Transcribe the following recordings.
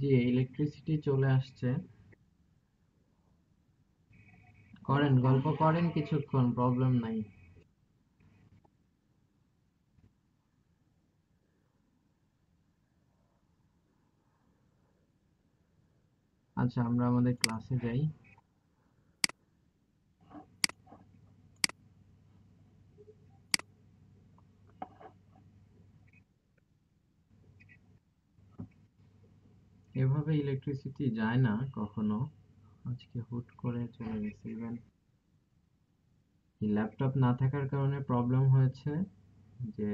জি, electricity চলে আসছে। করেন, গল্প করেন কিছুক্ষণ, প্রবলেম নাই। আচ্ছা, আমরা আমাদের ক্লাসে যাই। এভাবে ইলেকট্রিসিটি যায় না কখনো, আজকে হুট করে চলে গেছে। ইভেন ল্যাপটপ না থাকার কারণে প্রবলেম হয়েছে যে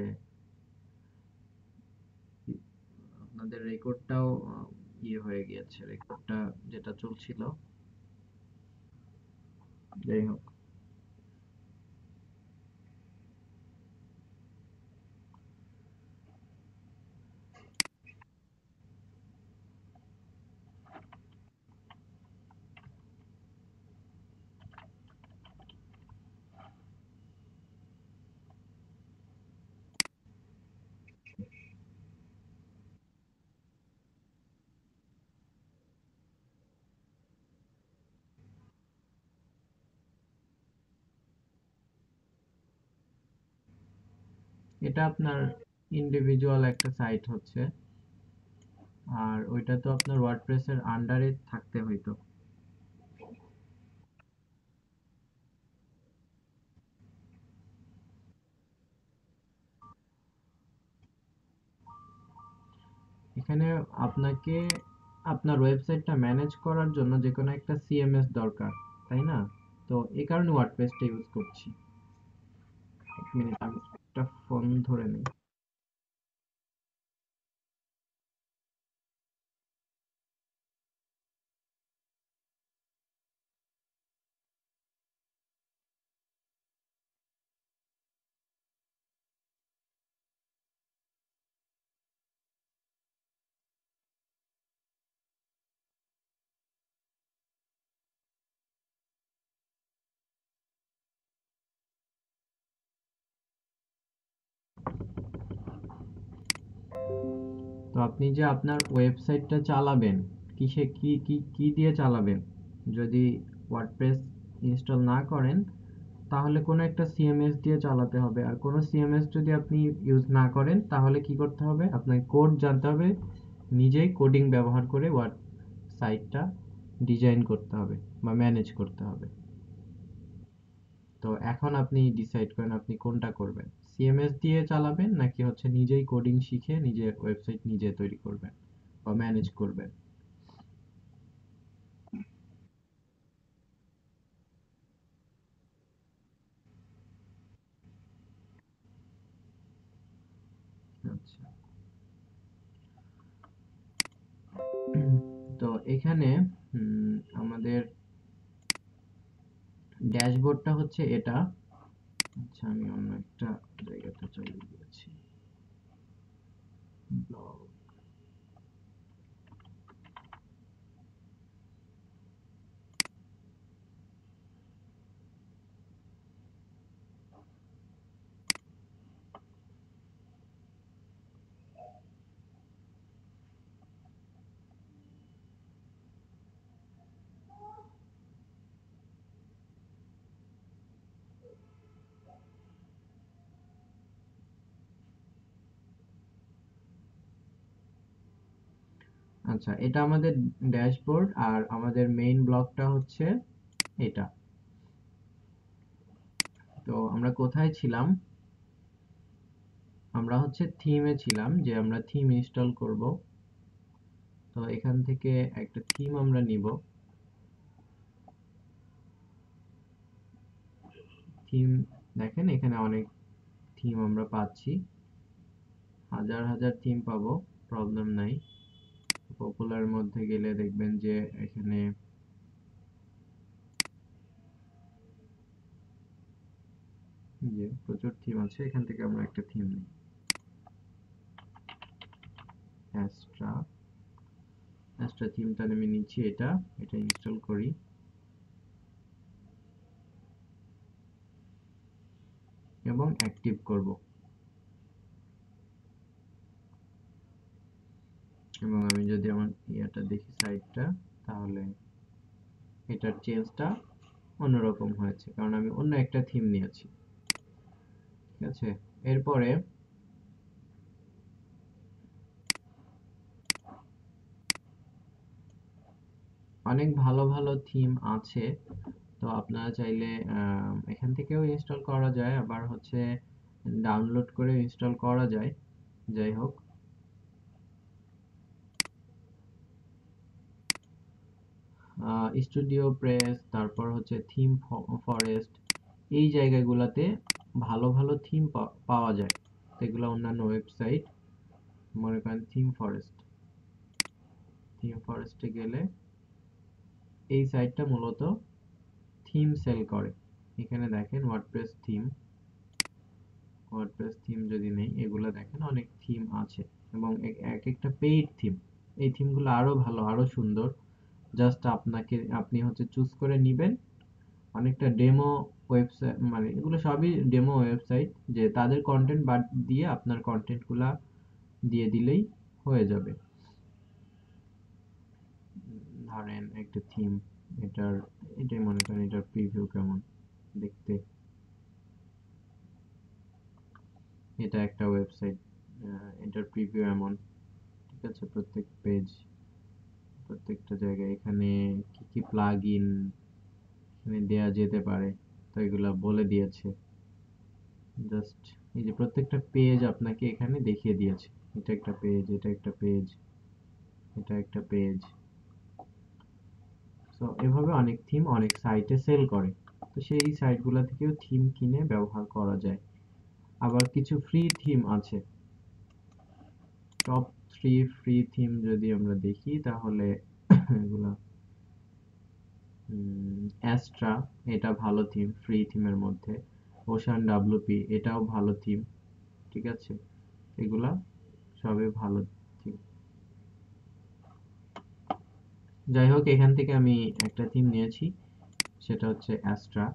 আপনাদের রেকর্ডটাও ইয়ে হয়ে গিয়েছে, রেকর্ডটা যেটা চলছিল। যাই হোক, এটা আপনার ইন্ডিভিজুয়াল একটা সাইট হচ্ছে, আর ওইটা তো আপনার ওয়ার্ডপ্রেসের আন্ডারে থাকতে হইতো। এখানে আপনাকে আপনার ওয়েবসাইটটা ম্যানেজ করার জন্য যে কোনো একটা সিএমএস দরকার, তাই না? তো এই কারণে ওয়ার্ডপ্রেসটা ইউজ করছি। এক মিনিট, আমি একটা ফোন ধরে নিই। তো আপনি যে আপনার ওয়েবসাইটটা চালাবেন, কিসে কি কি কি দিয়ে চালাবেন? যদি ওয়ার্ডপ্রেস ইনস্টল না করেন, তাহলে কোনো একটা সিএমএস দিয়ে চালাতে হবে। আর কোনো সিএমএস যদি আপনি ইউজ না করেন, তাহলে কি করতে হবে? আপনাকে কোড জানতে হবে, নিজেই কোডিং ব্যবহার করে সাইটটা ডিজাইন করতে হবে বা ম্যানেজ করতে হবে। তো এখন আপনি ডিসাইড করেন আপনি কোনটা করবেন, সিএমএস দিয়ে চালাবেন নাকি হচ্ছে নিজেই কোডিং শিখে নিজে ওয়েবসাইট নিজে তৈরি করবেন বা ম্যানেজ করবেন। আচ্ছা, তো এখানে আমাদের ড্যাশবোর্ডটা হচ্ছে এটা। আচ্ছা, আমি অন্য একটা জায়গাতে চলে গিয়েছি। ব্লগ। আচ্ছা, এটা আমাদের ড্যাশবোর্ড, আর আমাদের মেইন ব্লকটা হচ্ছে এটা। তো আমরা কোথায় ছিলাম? আমরা হচ্ছে থিমে ছিলাম, যে আমরা থিম ইনস্টল করব। তো এখান থেকে একটা থিম আমরা নিব। থিম, দেখেন এখানে অনেক থিম আমরা পাচ্ছি, হাজার হাজার থিম পাবো, প্রবলেম নাই। পপুলার মধ্যে গেলে দেখবেন যে এখানে যে প্রচুর থিম আছে, এখান থেকে আমরা একটা থিম নিই, অ্যাস্ট্রা। অ্যাস্ট্রা থিমটা আমি নিচ্ছি, এটা এটা ইনস্টল করি এবং অ্যাক্টিভ করব, এবং আমি যদি আমার ইয়াটা দেখি সাইটটা, তাহলে এটার চেঞ্জটা অন্যরকম হয়েছে, কারণ আমি অন্য একটা থিম নিয়েছি। ঠিক আছে, এরপরে অনেক ভালো ভালো থিম আছে, তো আপনারা চাইলে এখান থেকেও ইনস্টল করা যায়, আবার হচ্ছে ডাউনলোড করে ইনস্টল করা যায়। যাই হোক, স্টুডিও প্রেস, তারপর হচ্ছে থিম ফরেস্ট, এই জায়গাগুলোতে ভালো ভালো থিম পাওয়া যায়। এগুলো অন্যান্য ওয়েবসাইট, মনে করেন থিম ফরেস্ট, থিম ফরেস্টে গেলে এই সাইটটা মূলত থিম সেল করে। এখানে দেখেন ওয়ার্ডপ্রেস থিম, ওয়ার্ডপ্রেস থিম যদি নেই, এগুলো দেখেন অনেক থিম আছে, এবং এক একটা পেইড থিম। এই থিমগুলো আরো ভালো, আরো সুন্দর। জাস্ট আপনি হচ্ছে চুজ করে নিবেন। অনেকটা ডেমো ওয়েবসাইট, মানে এগুলো সবই ডেমো ওয়েবসাইট, যে তাদের কন্টেন্ট বাদ দিয়ে আপনার কন্টেন্ট গুলা দিয়ে দিলেই হয়ে যাবে। ধরেন একটা থিম, এটার এটাই মনে করেন, এটার প্রিভিউ কেমন দেখতে, এটা একটা ওয়েবসাইট, এটার প্রিভিউ এমন। ঠিক আছে, প্রত্যেকটা জায়গায় এখানে কি কি প্লাগ ইন এখানে দেয়া যেতে পারে, তো এগুলা বলে দিয়েছে। জাস্ট এই যে প্রত্যেকটা পেজ আপনাকে এখানে দেখিয়ে দিয়েছে, এটা একটা পেজ, এটা একটা পেজ, এটা একটা পেজ। তো এভাবে অনেক থিম অনেক সাইটে সেল করে, তো সেই সাইটগুলো থেকেও থিম কিনে ব্যবহার করা যায়। আবার কিছু ফ্রি থিম আছে। টপ 3 ফ্রি থিম যদি আমরা দেখি, তাহলে এগুলা অ্যাস্ট্রা, এটা ভালো থিম ফ্রি থিমের মধ্যে। ওশান ডাব্লিউপি, এটাও ভালো থিম। ঠিক আছে, এগুলা সবই ভালো থিম। যাই হোক, এখান থেকে আমি একটা থিম নিয়েছি, সেটা হচ্ছে অ্যাস্ট্রা।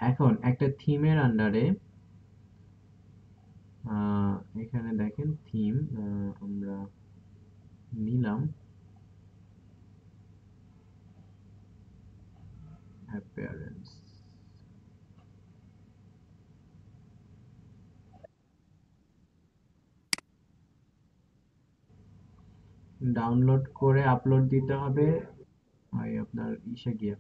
এখন একটা থিমের আন্ডারে এখানে দেখেন থিম, আমরা নিলাম অ্যাপিয়ারেন্স, ডাউনলোড করে আপলোড দিতে হবে হয় আপনার ইসে গিয়ে,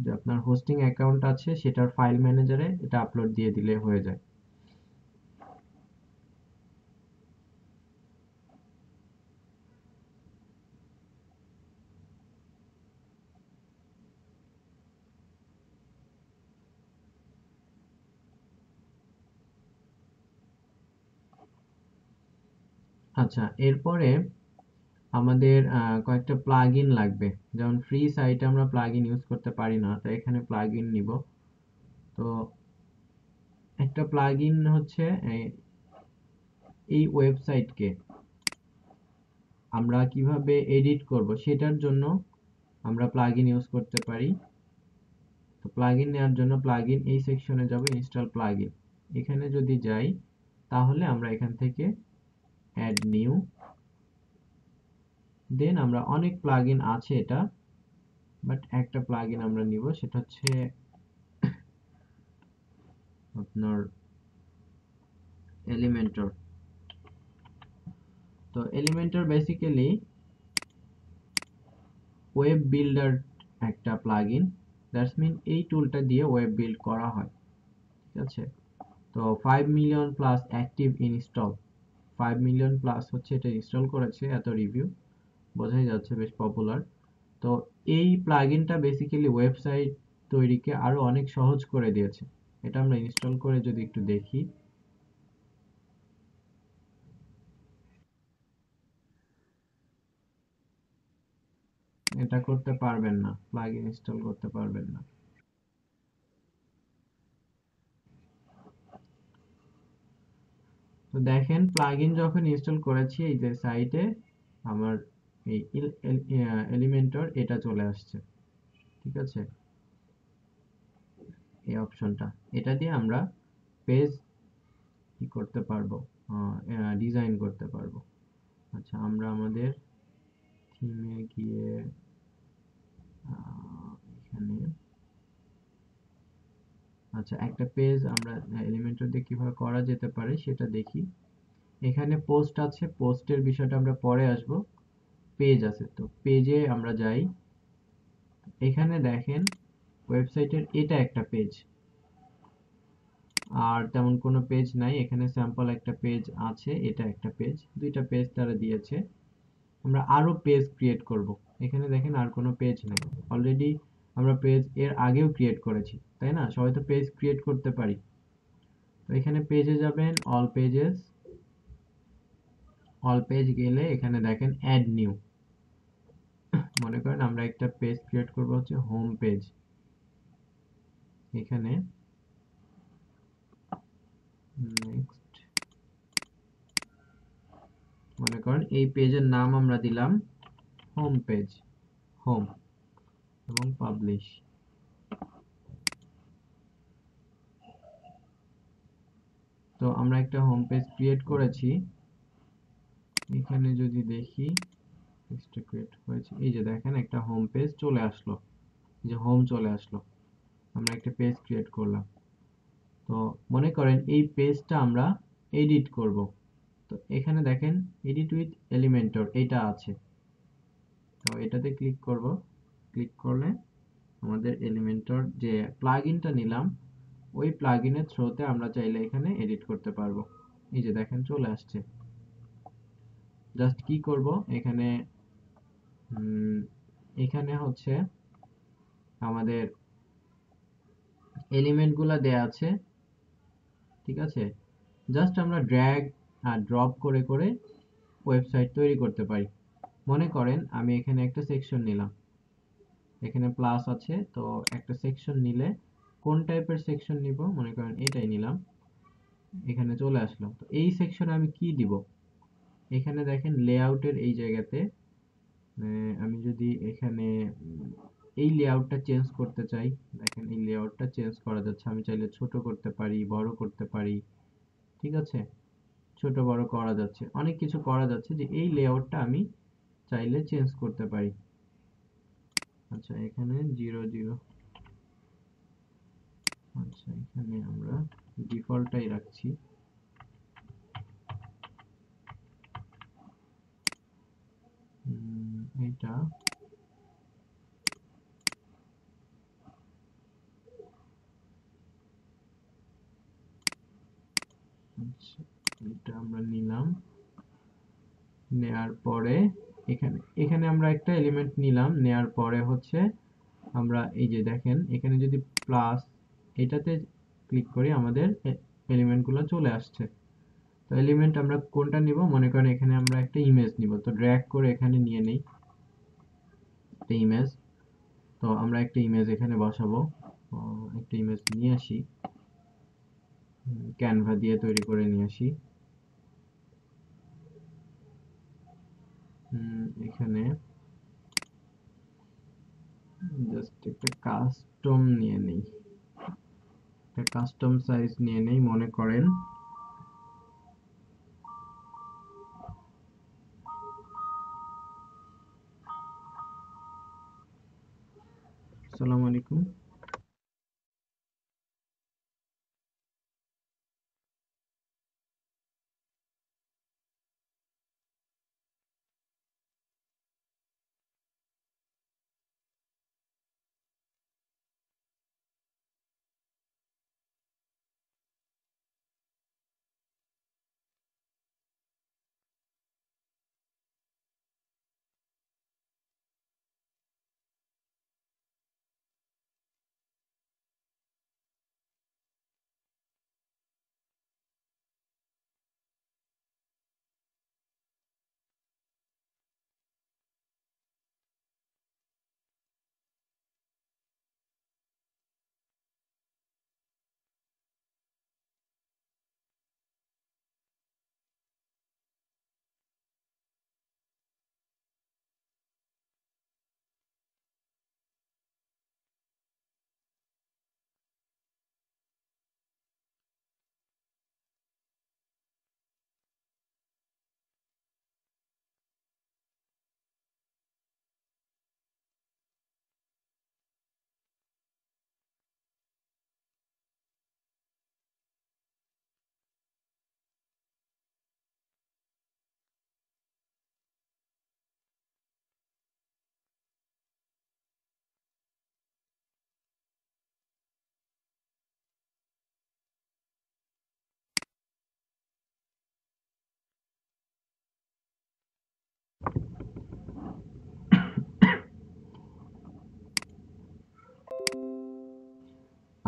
যে আপনার হোস্টিং অ্যাকাউন্ট আছে সেটার ফাইল ম্যানেজারে এটা আপলোড দিয়ে দিলে হয়ে যায়। আচ্ছা, এরপরে আমাদের কয়েকটা প্লাগইন লাগবে। যেমন ফ্রি সাইটে আমরা প্লাগইন ইউজ করতে পারি না, তাই এখানে প্লাগইন নিব। তো একটা প্লাগইন হচ্ছে এই ওয়েবসাইটকে আমরা কিভাবে এডিট করব সেটার জন্য আমরা প্লাগইন ইউজ করতে পারি। তো প্লাগইন নেওয়ার জন্য প্লাগইন এই সেকশনে যাব, ইনস্টল প্লাগইন। এখানে যদি যাই, তাহলে আমরা এখান থেকে অ্যাড নিউ, দেন আমরা অনেক প্লাগইন আছে এটা, বাট একটা প্লাগইন আমরা নিব, সেটা হচ্ছে আপনার এলিমেন্টর। তো এলিমেন্টর বেসিক্যালি ওয়েব বিল্ডার একটা প্লাগইন, দ্যাটস মিন এই টুলটা দিয়ে ওয়েব বিল্ড করা হয়। ঠিক আছে, তো 5 million plus active install, 5 million plus হচ্ছে এটা ইনস্টল করেছে, এত রিভিউ, বোঝাই যাচ্ছে বেশ পপুলার। তো এই প্লাগইনটা বেসিক্যালি ওয়েবসাইট তৈরিকে আরো অনেক সহজ করে দিয়েছে। এটা আমরা ইনস্টল করে যদি একটু দেখি, এটা করতে পারবেন না, প্লাগইন ইনস্টল করতে পারবেন না। তো দেখেন প্লাগইন যখন ইনস্টল করেছি এই যে সাইটে আমার এই এলিমেন্টর এটা চলে আসছে। ঠিক আছে, এই অপশনটা, এটা দিয়ে আমরা পেজ কি করতে পারবো, ডিজাইন করতে পারবো। আচ্ছা, আমরা আমাদের থিমে গিয়ে এখানে, আচ্ছা একটা পেজ আমরা এলিমেন্টর দিয়ে কিভাবে করা যেতে পারে সেটা দেখি। এখানে পোস্ট আছে, পোস্টের বিষয়টা আমরা পরে আসব। পেজ আছে, তো পেজে আমরা যাই। এখানে দেখেন ওয়েবসাইটের এটা একটা পেজ, আর তেমন কোনো পেজ নাই। এখানে স্যাম্পল একটা পেজ আছে, এটা একটা পেজ, দুইটা পেজ তারা দিয়েছে। আমরা আরো পেজ ক্রিয়েট করব। এখানে দেখেন আর কোনো পেজ নাই, অলরেডি আমরা পেজ এর আগেও ক্রিয়েট করেছি, তাই না? সবাই তো পেজ ক্রিয়েট করতে পারি। তো এখানে পেজে যাবেন, অল পেজেস, অল পেজ গেলে এখানে দেখেন অ্যাড নিউ। মনে করেন আমরা একটা পেজ ক্রিয়েট করব হচ্ছে হোম পেজ। এখানে নেক্সট, মনে করেন এই পেজের নাম আমরা দিলাম হোম পেজ, হোম, এবং পাবলিশ। তো আমরা একটা হোম পেজ ক্রিয়েট করেছি। এখানে যদি দেখি পেজটা ক্রিয়েট হয়েছে, এই যে দেখেন একটা হোম পেজ চলে আসলো, যে হোম চলে আসলো। আমরা একটা পেজ ক্রিয়েট করলাম। তো মনে করেন এই পেজটা আমরা এডিট করব। তো এখানে দেখেন এডিট উইথ এলিমেন্টর এটা আছে, তো এটাতে ক্লিক করব। ক্লিক করলে আমাদের এলিমেন্টর যে প্লাগইনটা নিলাম ওই প্লাগইনের থ্রুতে আমরা চাইলে এখানে এডিট করতে পারবো। এই যে দেখেন চলে আসছে। জাস্ট কি করব, এখানে এখানে হচ্ছে আমাদের এলিমেন্ট গুলা দেয়া আছে। ঠিক আছে, জাস্ট আমরা ড্র্যাগ আর ড্রপ করে করে ওয়েবসাইট তৈরি করতে পারি। মনে করেন আমি এখানে একটা সেকশন নিলাম, এখানে প্লাস আছে, তো একটা সেকশন নিলে কোন টাইপের সেকশন নিব, মনে করেন এটাই নিলাম। এখানে চলে আসলো, তো এই সেকশনে আমি কি দিব? এখানে দেখেন লেআউটের এই জায়গাতে আমি যদি এখানে এই লেআউটটা চেঞ্জ করতে চাই, দেখেন এই লেআউটটা চেঞ্জ করা যাচ্ছে। আমি চাইলে ছোট করতে পারি, বড় করতে পারি। ঠিক আছে, ছোট বড় করা যাচ্ছে, অনেক কিছু করা যাচ্ছে, যে এই লেআউটটা আমি চাইলে চেঞ্জ করতে পারি। আচ্ছা এখানে 0 0, আচ্ছা এখানে আমরা ডিফল্টটাই রাখছি। এটা, আচ্ছা এটা আমরা নিলাম। নেয়ার পরে এখানে এখানে আমরা একটা এলিমেন্ট নিলাম, নেয়ার পরে হচ্ছে আমরা এই যে দেখেন এখানে যদি প্লাস এটাতে ক্লিক করি আমাদের এলিমেন্ট গুলো চলে আসছে। তো এলিমেন্ট আমরা কোনটা নিব, মনে করেন এখানে আমরা একটা ইমেজ নিব, তো ড্র্যাগ করে এখানে নিয়ে নেই একটা ইমেজ। তো আমরা একটা ইমেজ এখানে বসাবো। একটা ইমেজ নিয়ে আসি, ক্যানভা দিয়ে তৈরি করে নিয়ে আসি। এখানে জাস্ট একটা কাস্টম নিয়ে নেই, একটা কাস্টম সাইজ নিয়ে নেই। মনে করেন আসসালামু আলাইকুম।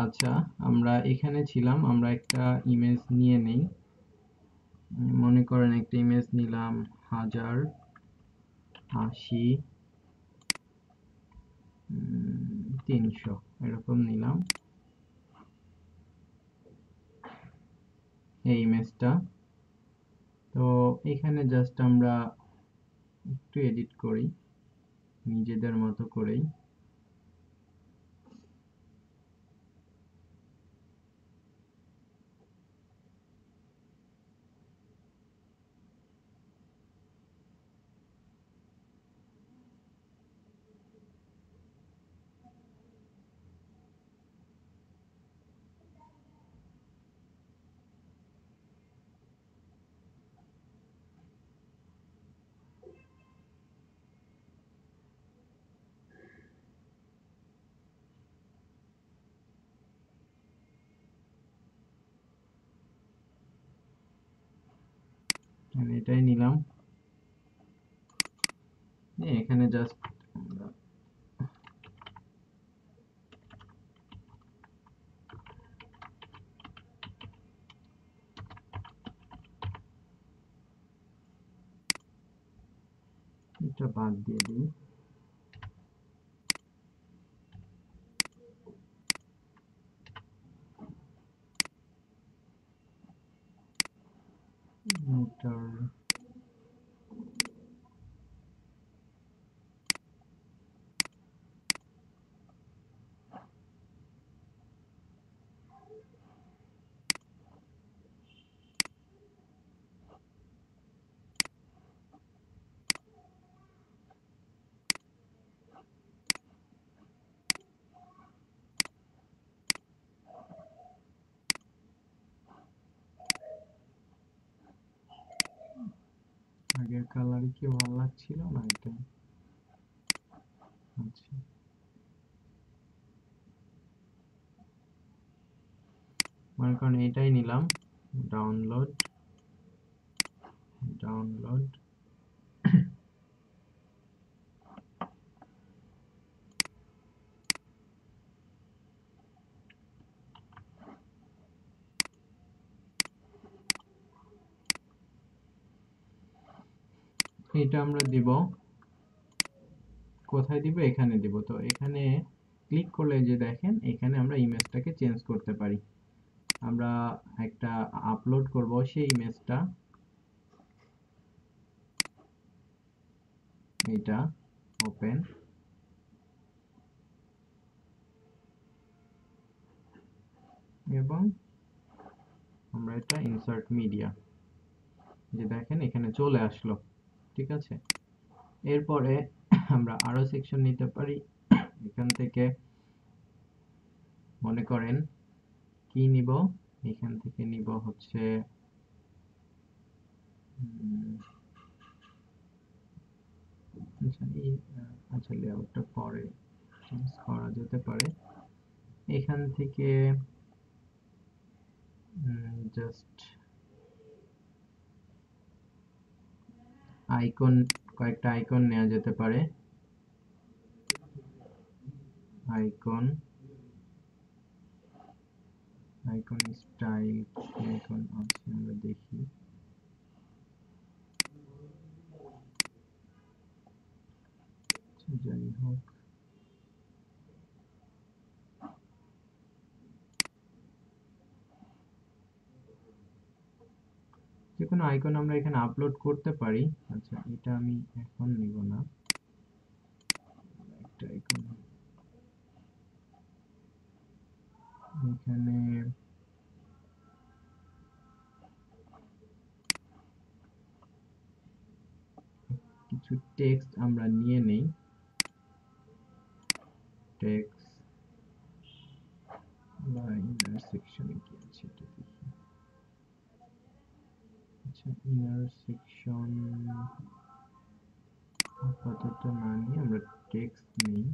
আচ্ছা, আমরা এখানে ছিলাম, আমরা একটা ইমেজ নিয়ে নেই। মনে করেন একটা ইমেজ নিলাম 1080 300 এরকম নিলাম এই ইমেজটা। তো এখানে জাস্ট আমরা একটু এডিট করি নিজেদের মতো করেই। এটাই নিলাম, এখানে জাস্ট এটা বাদ দিয়ে দিই। আগের কালারই কি ভালো লাগছিল না এটা? আচ্ছা, মনে করেন এটাই নিলাম, ডাউনলোড ডাউনলোড এটা আমরা দিব কোথায় দিব? এখানে দিব। তো এখানে ক্লিক করলে যে দেখেন এখানে আমরা ইমেজটাকে চেঞ্জ করতে পারি। আমরা একটা আপলোড করব সেই ইমেজটা, এটা ওপেন, এবং আমরা এটা ইনসার্ট মিডিয়া, যে দেখেন এখানে চলে আসলো। ঠিক আছে, এরপরে আমরা আরো সেকশন নিতে পারি। এখান থেকে মনে করেন কি নিব, এখান থেকে নিব হচ্ছে আচ্ছা লেআউটটা পরে চেঞ্জ করা যেতে পারে। এখান থেকে জাস্ট আইকন, কয়েকটা আইকন নেওয়া যেতে পারে। আইকন আইকন স্টাইল আইকন আছে, আমরা দেখি। যাই হোক, যে কোনো আইকন আমরা এখানে আপলোড করতে পারি। আচ্ছা, এটা আমি এখন নিব না, একটা আইকন এখানে কিছু টেক্সট আমরা নিয়ে নেই। টেক্সট বা ইনার সেকশনে কি আছে এটা দেখি। আচ্ছা, ইনার সেকশন আপাতত না নিয়ে আমরা টেক্সট নেই।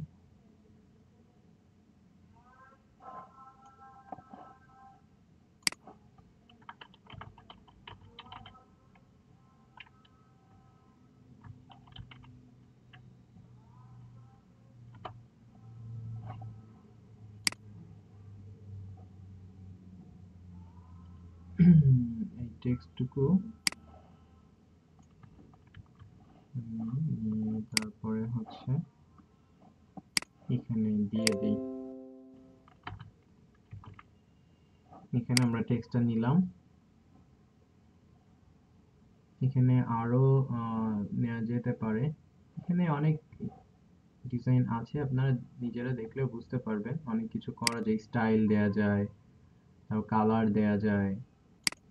এই টেক্সটটুকু তারপরে হচ্ছে এখানে দিয়ে দিই। এখানে আমরা টেক্সটটা নিলাম। এখানে আরো নেওয়া যেতে পারে। এখানে অনেক ডিজাইন আছে, আপনারা নিজেরা দেখলেও বুঝতে পারবেন। অনেক কিছু করা যায়, স্টাইল দেয়া যায়, তারপর কালার দেয়া যায়,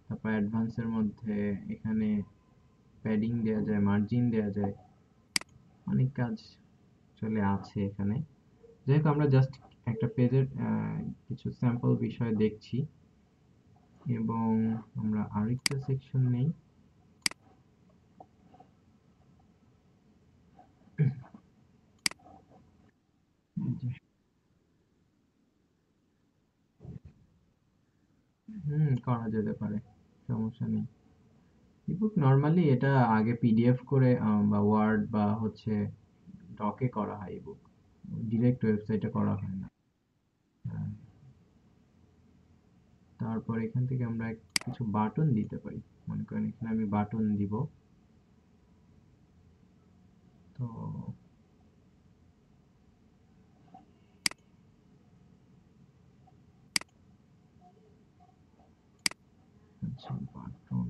তারপর অ্যাডভান্সের মধ্যে এখানে প্যাডিং দেয়া যায়, মার্জিন দেয়া যায়, অনেক কাজ চলে আছে এখানে। যাই হোক, আমরা জাস্ট একটা পেজের কিছু স্যাম্পল বিষয় দেখছি, এবং আমরা আরেকটা সেকশন নেই। করা যেতে পারে, সমস্যা নেই। ইবুক নরমালি এটা আগে পিডিএফ করে বা ওয়ার্ড বা হচ্ছে ডকে করা হয়, ইবুক ডিরেক্ট ওয়েবসাইটে করা হয় না। হ্যাঁ, তারপর এখান থেকে আমরা কিছু বাটন দিতে পারি। মনে করেন এখানে আমি বাটন দিব। তো আচ্ছা, বাটন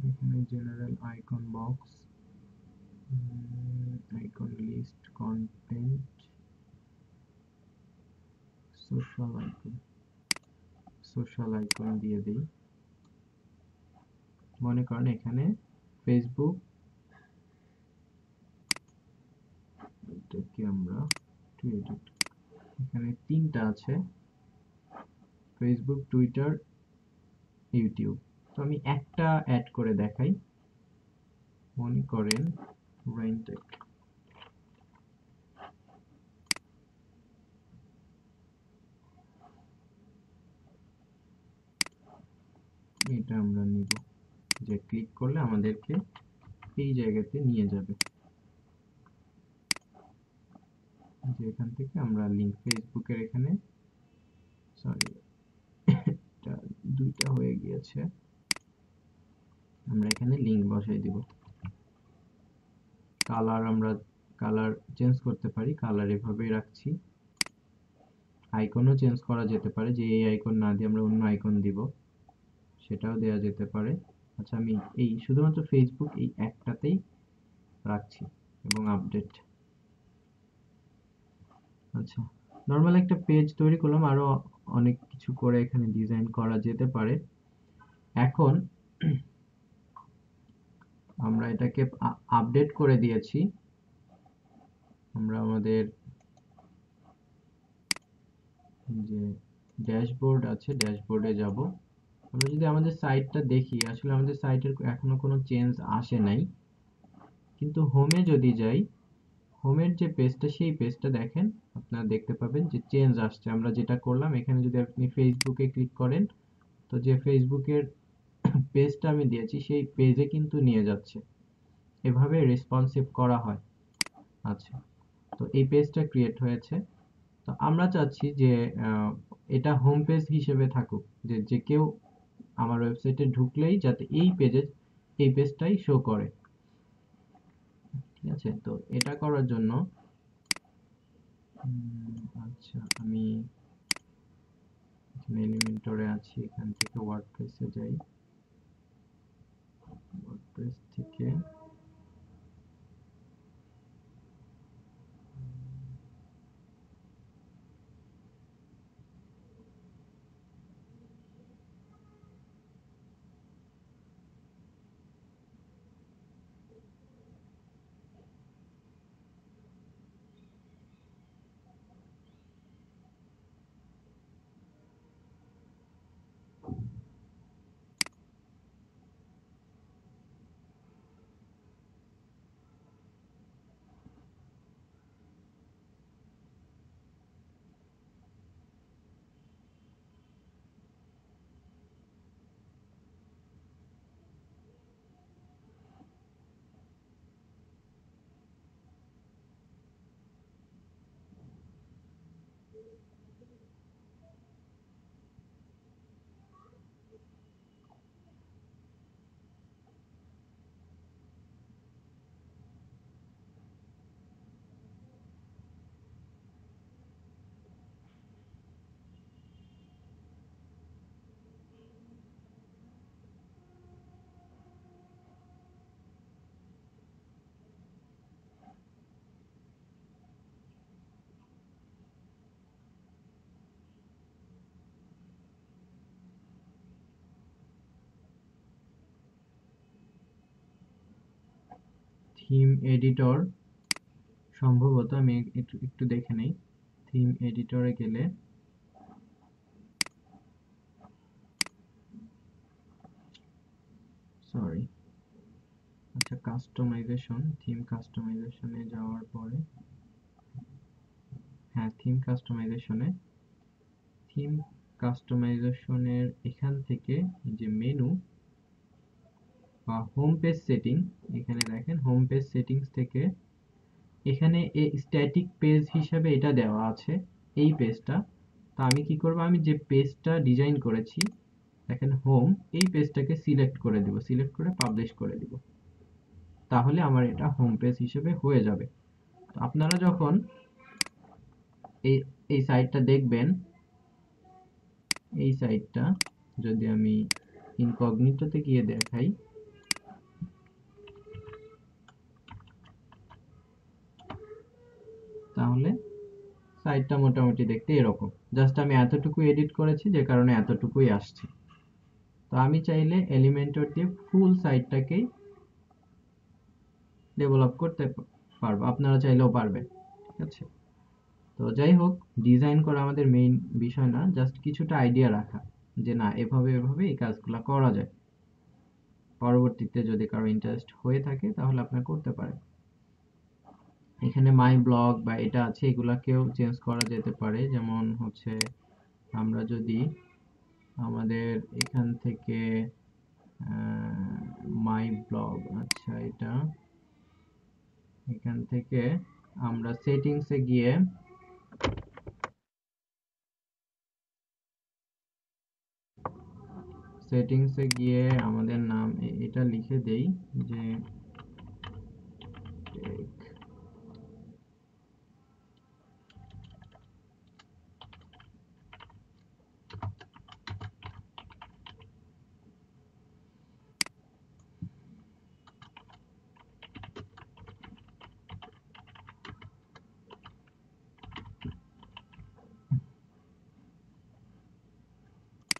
এখানে general icon box, icon list, content, social icon দিয়ে দিই। মনে করেন এখানে ফেসবুক, এটাকে আমরা এখানে তিনটা আছে, ফেসবুক, টুইটার, ইউটিউব। তো আমি একটা অ্যাড করে দেখাই। মনে করেন রেন্টেড, এটা আমরা নিব, যে ক্লিক করলে আমাদেরকে এই জায়গাতে নিয়ে যাবে, যে এখান থেকে আমরা লিংক ফেসবুকের এখানে, সরি এটা দুইটা হয়ে গিয়েছে, আমরা এখানে লিংক বসাই দিব। কালার আমরা কালার চেঞ্জ করতে পারি, কালার এভাবেই রাখছি। আইকনও চেঞ্জ করা যেতে পারে, যে এই আইকন না দিয়ে আমরা অন্য আইকন দিব, সেটাও দেওয়া যেতে পারে। আচ্ছা, আমি এই শুধুমাত্র ফেসবুক এই একটাতেই রাখছি, এবং আপডেট। আচ্ছা, নর্মাল একটা পেজ তৈরি করলাম, আরো অনেক কিছু করে এখানে ডিজাইন করা যেতে পারে। এখন আমরা এটাকে আপডেট করে দিয়েছি। আমরা আমাদের যে ড্যাশবোর্ড আছে, ড্যাশবোর্ডে যাব। আমরা যদি আমাদের সাইটটা দেখি, আসলে আমাদের সাইটের এখনো কোনো চেঞ্জ আসে নাই। কিন্তু হোমে যদি যাই, হোমের যে পেজটা, সেই পেজটা দেখেন, আপনারা দেখতে পাবেন যে চেঞ্জ আসছে। আমরা যেটা করলাম, এখানে যদি আপনি ফেসবুকে ক্লিক করেন, তো যে ফেসবুকের পেজটা আমি দিয়েছি সেই পেজে কিন্তু নিয়ে যাচ্ছে। এভাবে রেসপন্সিভ করা হয়। আচ্ছা, তো এই পেজটা ক্রিয়েট হয়েছে। তো আমরা চাচ্ছি যে এটা হোম পেজ হিসেবে থাকুক, যে যে কেউ আমার ওয়েবসাইটে ঢুকলেই যাতে এই পেজটাই শো করে। ঠিক আছে, তো এটা করার জন্য আচ্ছা, আমি এখানে এলিমেন্টরে আছি, এখান থেকে ওয়ার্ডপ্রেসে যাই। ওয়ার্ডপ্রেস থেকে থিম এডিটর, সম্ভবত আমি একটু একটু দেখে নেই। থিম এডিটরে গেলে সরি, আচ্ছা কাস্টমাইজেশন, থিম কাস্টমাইজেশনে যাওয়ার পরে, হ্যাঁ থিম কাস্টমাইজেশনে, থিম কাস্টমাইজেশনের এখান থেকে যে মেনু বা হোম পেজ সেটিং, এখানে দেখেন হোম পেজ সেটিংস থেকে এখানে স্ট্যাটিক পেজ হিসেবে এটা দেওয়া আছে, এই পেজটা। তো আমি কি করব, আমি যে পেজটা ডিজাইন করেছি দেখেন হোম, এই পেজটাকে সিলেক্ট করে দিব, সিলেক্ট করে পাবলিশ করে দিব, তাহলে আমার এটা হোম পেজ হিসেবে হয়ে যাবে। তো আপনারা যখন এই এই সাইটটা দেখবেন, এই সাইটটা যদি আমি ইনকগনিটোতে গিয়ে দেখাই, তাহলে সাইটটা মোটামুটি দেখতে এরকম। জাস্ট আমি এতটুকু এডিট করেছি যে কারণে এতটুকুই আসছে। তো আমি চাইলে এলিমেন্টর দিয়ে ফুল সাইটটাকেই ডেভেলপ করতে পারবো, আপনারা চাইলেও পারবেন। ঠিক আছে, তো যাই হোক, ডিজাইন করা আমাদের মেইন বিষয় না, জাস্ট কিছুটা আইডিয়া রাখা যে না এভাবে এভাবে এই কাজগুলো করা যায়। পরবর্তীতে যদি কারো ইন্টারেস্ট হয়ে থাকে তাহলে আপনারা করতে পারেন। এখানে মাই ব্লগ বা এটা আছে, এগুলাকেও চেঞ্জ করা যেতে পারে। যেমন হচ্ছে আমরা যদি আমাদের এখান থেকে মাই ব্লগ, আচ্ছা এটা এখান থেকে আমরা সেটিংসে গিয়ে আমাদের নাম এটা লিখে দেই যে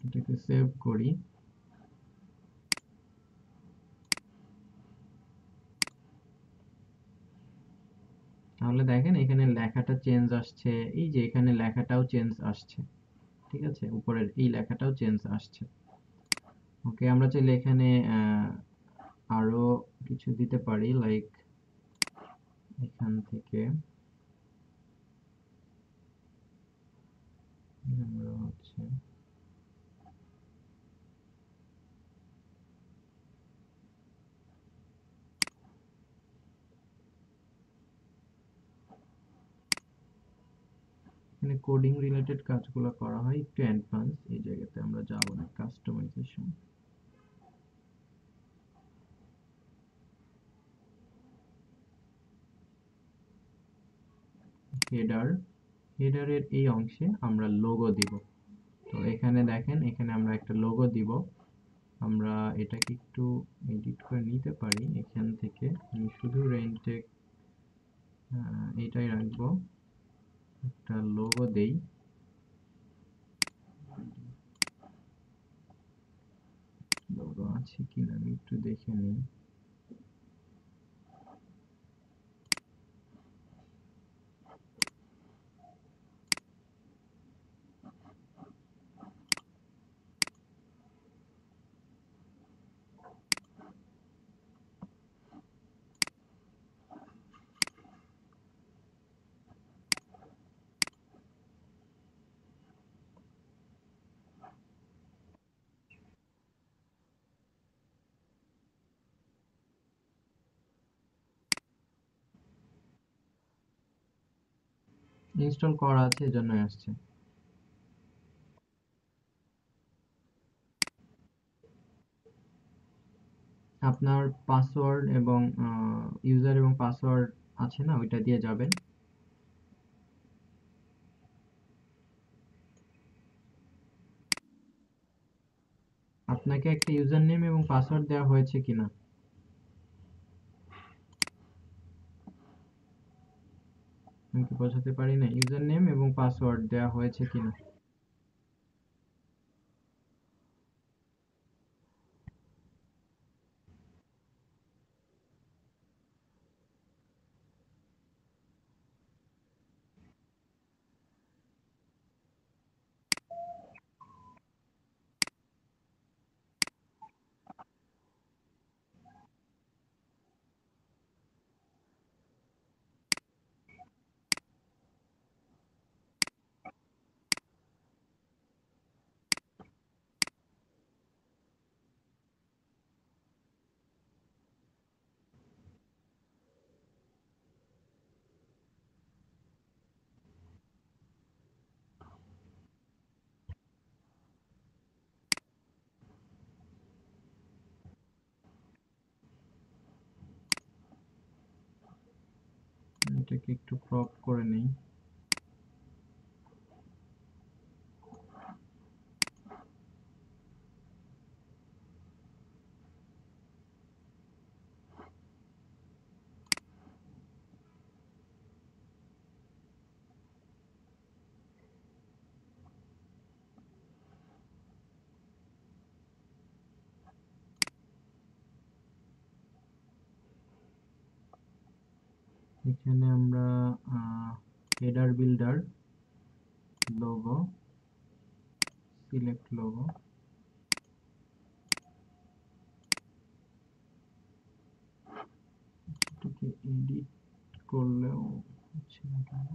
এটাকে সেভ করি। তাহলে দেখেন এখানে লেখাটা চেঞ্জ আসছে, এই যে এখানে লেখাটাও চেঞ্জ আসছে। ঠিক আছে, উপরের এই লেখাটাও চেঞ্জ আসছে। ওকে, আমরা চাইলে এখানে আরো কিছু দিতে পারি, লাইক এখান থেকে আমরা হচ্ছে এখানে কোডিং রিলেটেড কাজগুলো করা হয় একটু অ্যাডভান্স, এই জায়গাতে আমরা যাব না। কাস্টমাইজেশন, হেডার, হেডারের এই অংশে আমরা লোগো দিব। তো এখানে দেখেন, এখানে আমরা একটা লোগো দিব। আমরা এটাকে একটু এডিট করে নিতে পারি এখান থেকে। আমি শুধু রেইনটেক এটাই রাখবো, একটা লোগো দেই। লোগো আছে কিনা আমি একটু দেখে নিই। ইনস্টল করা আছে এজন্যই আসছে। আপনার পাসওয়ার্ড এবং ইউজার এবং পাসওয়ার্ড আছে না, ওইটা দিয়ে যাবেন। আপনাকে একটা ইউজার নেম এবং পাসওয়ার্ড দেওয়া হয়েছে কিনা, আমি কি বোঝাতে পারি না, ইউজার নেম এবং পাসওয়ার্ড দেওয়া হয়েছে কিনা। এটাকে একটু ক্রপ করে নেই। এখানে আমরা header builder, logo, select logo, এটাকে এডিট করলেও হচ্ছে না কেন?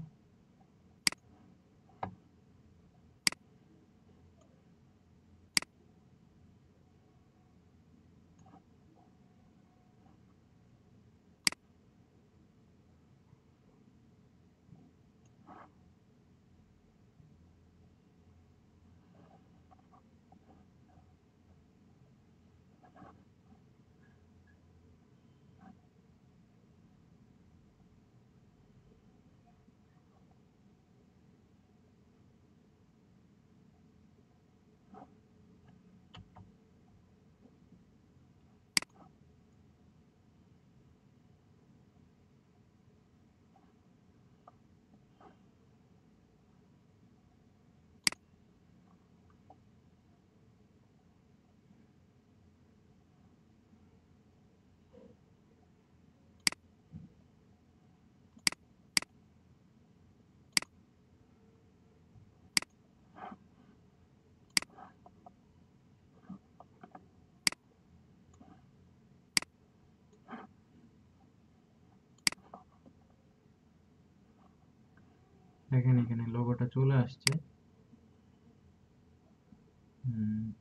দেখেন এখানে লোগোটা চলে আসছে।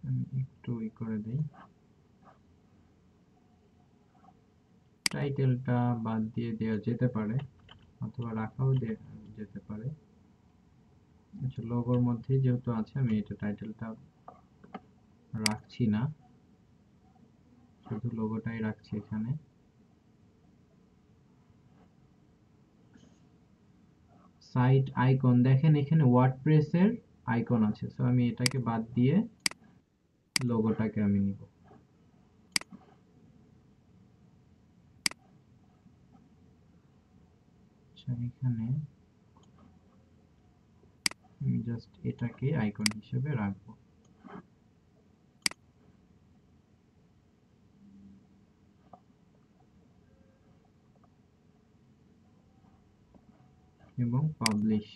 আমি একটু করে দেই, টাইটেলটা বাদ দিয়ে দেওয়া যেতে পারে অথবা রাখাও যেতে পারে। আচ্ছা, লোগোর মধ্যে যেহেতু আছে আমি এটা টাইটেলটা রাখছি না, শুধু লোগোটাই রাখছি এখানে। সাইট আইকন, দেখেন এখানে ওয়ার্ডপ্রেসের আইকন আছে, সো আমি এটাকে বাদ দিয়ে লোগোটাকে আমি নিব। আচ্ছা, এখানে আমি জাস্ট এটাকে আইকন হিসেবে রাখবো। এবং পাবলিশ।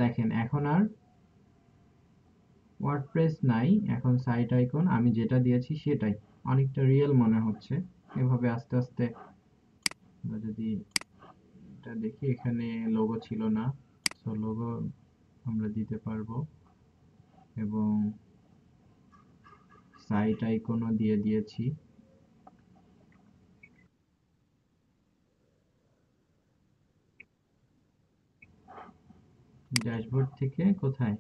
দেখেন এখন আর ওয়ার্ডপ্রেস নাই, এখন সাইট আইকন আমি যেটা দিয়েছি সেটাই, অনেকটা রিয়েল মনে হচ্ছে। এভাবে আস্তে আস্তে আমরা যদি এটা দেখি, এখানে লোগো ছিল না, সো লোগো আমরা দিতে পারবো এবং সাইট আইকনও দিয়ে দিয়েছি। ড্যাশবোর্ড থেকে কোথায়?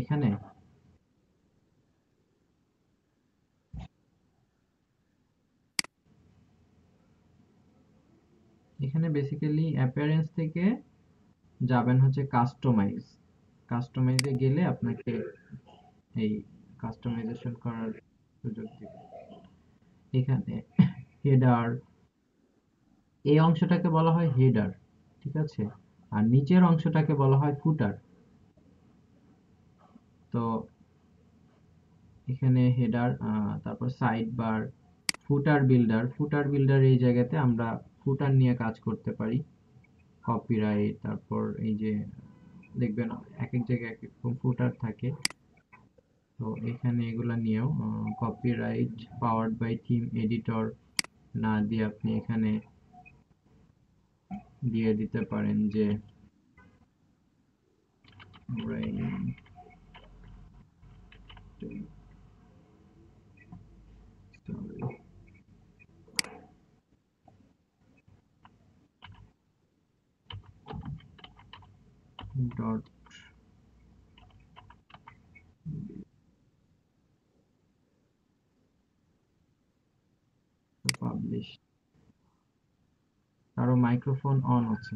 এখানে এখানে বেসিক্যালি অ্যাপিয়ারেন্স থেকে যাবেন হচ্ছে কাস্টমাইজ। কাস্টমাইজে গেলে আপনাকে এই কাস্টমাইজেশন করার সুযোগ দিবে। এখানে হেডার, এই অংশটাকে বলা হয় হেডার, ঠিক আছে? আর নিচের অংশটাকে বলা হয় ফুটার। তো এখানে হেডার, তারপর সাইড বার, ফুটার বিল্ডার। ফুটার বিল্ডার এই জায়গাতে আমরা ফুটার নিয়ে কাজ করতে পারি, কপিরাইট, তারপর এই যে দেখবেন এক এক জায়গায় এক এক রকম ফুটার থাকে, তো এখানে এগুলা নিয়েও copyright powered by theme editor না দিয়ে আপনি এখানে দিয়ে দিতে পারেন যে ডট পাবলিশ। আরো মাইক্রোফোন অন আছে।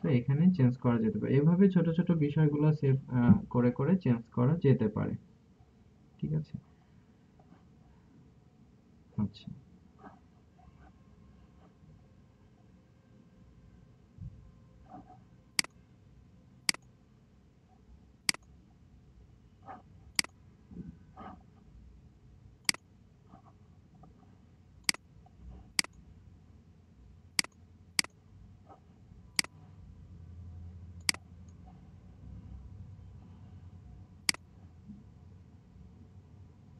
তো এখানে চেঞ্জ করা যেতে পারে, এভাবে ছোট ছোট বিষয়গুলো সেভ করে করে চেঞ্জ করা যেতে পারে। ঠিক আছে। আচ্ছা,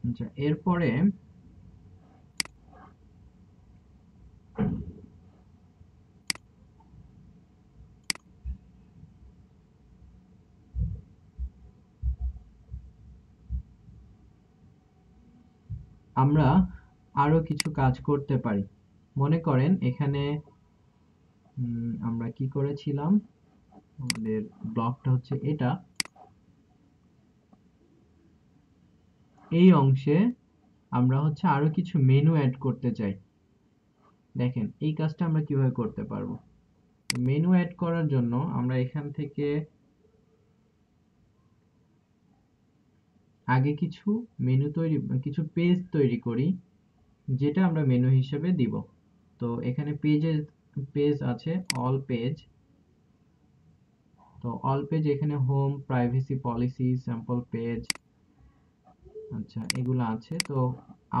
আচ্ছা, এরপরে আমরা আরো কিছু কাজ করতে পারি। মনে করেন এখানে আমরা কি করেছিলাম, আমাদের ব্লকটা হচ্ছে এটা, এই অংশে আমরা হচ্ছে আরো কিছু মেনু অ্যাড করতে চাই। দেখেন এই কাজটা আমরা কিভাবে করতে পারবো। মেনু অ্যাড করার জন্য আমরা এখান থেকে আগে কিছু মেনু তৈরি, কিছু পেজ তৈরি করি, যেটা আমরা মেনু হিসেবে দিব। তো এখানে পেজ আছে, অল পেজ। তো অল পেজ এখানে home, privacy policy, sample page, আচ্ছা এগুলো আছে। তো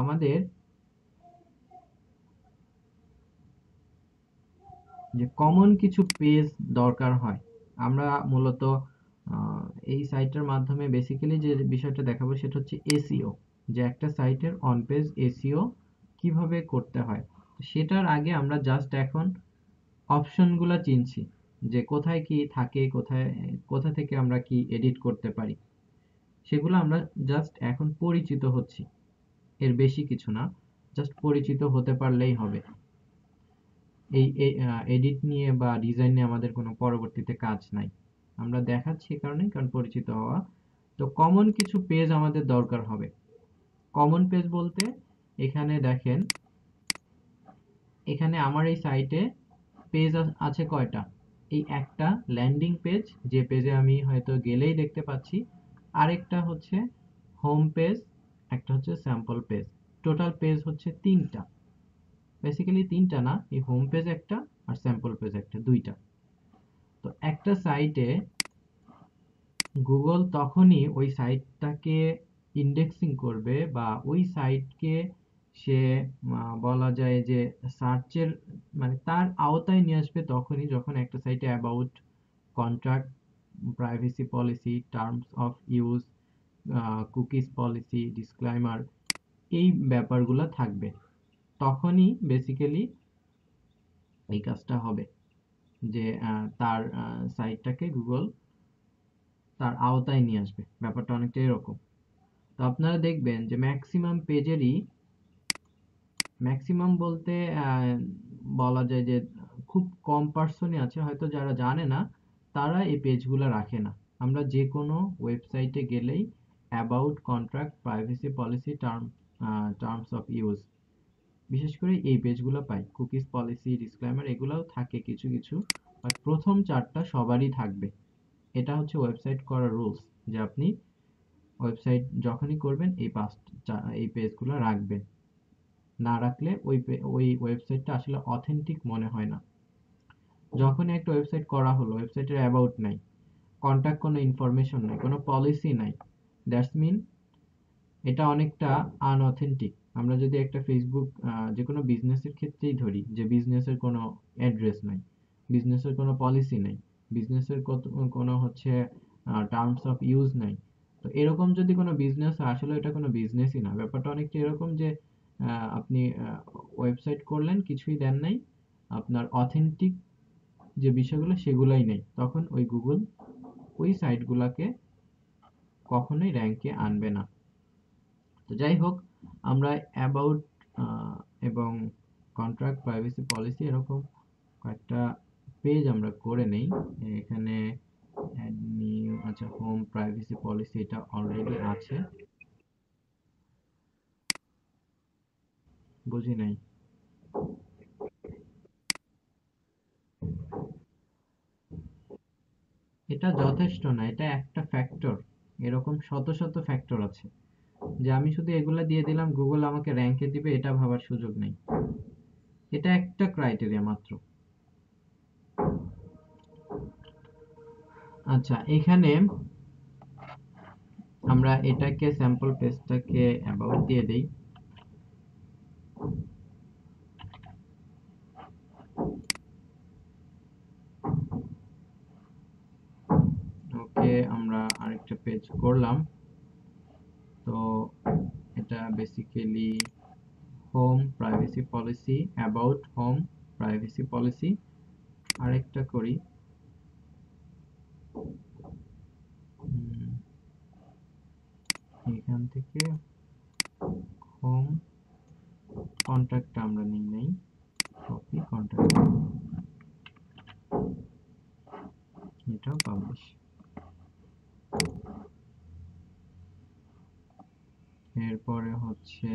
আমাদের যে কমন কিছু পেজ দরকার হয়, আমরা মূলত আহ, এই সাইটের মাধ্যমে বেসিক্যালি যে বিষয়টা দেখাবো সেটা হচ্ছে এসইও, যে একটা সাইটের অন পেজ এসইও কিভাবে করতে হয়। তো সেটার আগে আমরা জাস্ট এখন অপশনগুলো চিনছি, যে কোথায় কি থাকে, কোথায় কোথা থেকে আমরা কি এডিট করতে পারি, সেগুলো আমরা জাস্ট এখন পরিচিত হচ্ছি, এর বেশি কিছু না, জাস্ট পরিচিত হতে পারলেই হবে। এই এডিট নিয়ে বা ডিজাইন নিয়ে আমাদের কোনো পরবর্তীতে কাজ নাই, আমরা দেখাচ্ছি এই কারণে, কারণ পরিচিত হওয়া। তো কমন কিছু পেজ আমাদের দরকার হবে। কমন পেজ বলতে এখানে দেখেন, এখানে আমার এই সাইটে পেজ আছে কয়টা, এই একটা ল্যান্ডিং পেজ, যে পেজে আমি হয়তো গেলেই দেখতে পাচ্ছি, আরেকটা হচ্ছে হোম পেজ, একটা হচ্ছে স্যাম্পল পেজ। টোটাল পেজ হচ্ছে তিনটা, বেসিক্যালি তিনটা না, এই হোম পেজ একটা আর স্যাম্পল পেজ একটা, দুইটা। তো একটা সাইটে গুগল তখনই ওই সাইটটাকে ইন্ডেক্সিং করবে, বা ওই সাইটকে সে বলা যায় যে সার্চের মানে তার আওতায় নিয়ে আসবে তখনই যখন একটা সাইটে about, contract, privacy policy, terms of use, cookies policy, disclaimer, এই ব্যাপারগুলো থাকবে। তখনই বেসিক্যালি এই কাজটা হবে, যে তার সাইটটাকে গুগল তার আওতায় নিয়ে আসবে। ব্যাপারটা অনেকটা এরকম। তো আপনারা দেখবেন যে ম্যাক্সিমাম বলতে বলা যায় যে খুব কম পার্সনই আছে হয়তো যারা জানে না, তারা এই পেজগুলো রাখে না। আমরা যে কোনো ওয়েবসাইটে গেলেই about, contract, privacy policy, terms of use, বিশেষ করে এই পেজগুলো পাই। কুকিজ পলিসি, ডিসক্লেমার এগুলাও থাকে কিছু কিছু, বাট প্রথম চারটা সবারই থাকবে। এটা হচ্ছে ওয়েবসাইট করার রুলস, যে আপনি ওয়েবসাইট যখনই করবেন এই পেজগুলো রাখবেন। না রাখলে ওই ওয়েবসাইটটা আসলে অথেন্টিক মনে হয় না। যখনই একটা ওয়েবসাইট করা হলো, ওয়েবসাইটের অ্যাবাউট নাই, কন্ট্যাক্ট কোনো ইনফরমেশন নাই, কোনো পলিসি নাই, দ্যাটস মিন এটা অনেকটা আনঅথেন্টিক। আমরা যদি একটা ফেসবুক, যে কোনো বিজনেসের ক্ষেত্রেই ধরি, যে বিজনেসের কোনো অ্যাড্রেস নাই, বিজনেসের কোনো পলিসি নাই, বিজনেসের কোনো হচ্ছে টার্মস অফ ইউজ নাই, তো এরকম যদি কোনো বিজনেস হয়, আসলে এটা কোনো বিজনেসই না। ব্যাপারটা অনেকটা এরকম যে আপনি ওয়েবসাইট করলেন, কিছুই দেন নাই, আপনার অথেন্টিক যে বিষয়গুলো সেগুলাই নেই, তখন ওই গুগল ওই সাইটগুলোকে কখনোই র্যাঙ্কে আনবে না। তো যাই হোক, আমরা অ্যাবাউট এবং কন্ট্রাক্ট, প্রাইভেসি পলিসি এরকম কয়েকটা পেজ আমরা করে নেই। এখানে অ্যাড নিউ, আচ্ছা হোম, প্রাইভেসি পলিসি এটা অলরেডি আছে। বুঝি নাই। এটা যথেষ্ট না, এটা একটা ফ্যাক্টর। এরকম শত শত ফ্যাক্টর আছে যে আমি শুধু এগুলা দিয়ে দিলাম গুগল আমাকে র্যাঙ্কে দিবে, এটা ভাবার সুযোগ নেই। এটা একটা ক্রাইটেরিয়া মাত্র। আচ্ছা, এখানে আমরা এটাকে স্যাম্পল পেজটাকে অ্যাবাউট দিয়ে দেই। ওকে, আমরা আরেকটা পেজ করলাম। তো এটা basically home privacy policy, about home privacy policy. আরেকটা করি, এখান থেকে হোম কন্ট্যাক্টটা আমরা নিই নাই, কপি কন্ট্যাক্ট, এটাও পাবলিশ। এরপরে হচ্ছে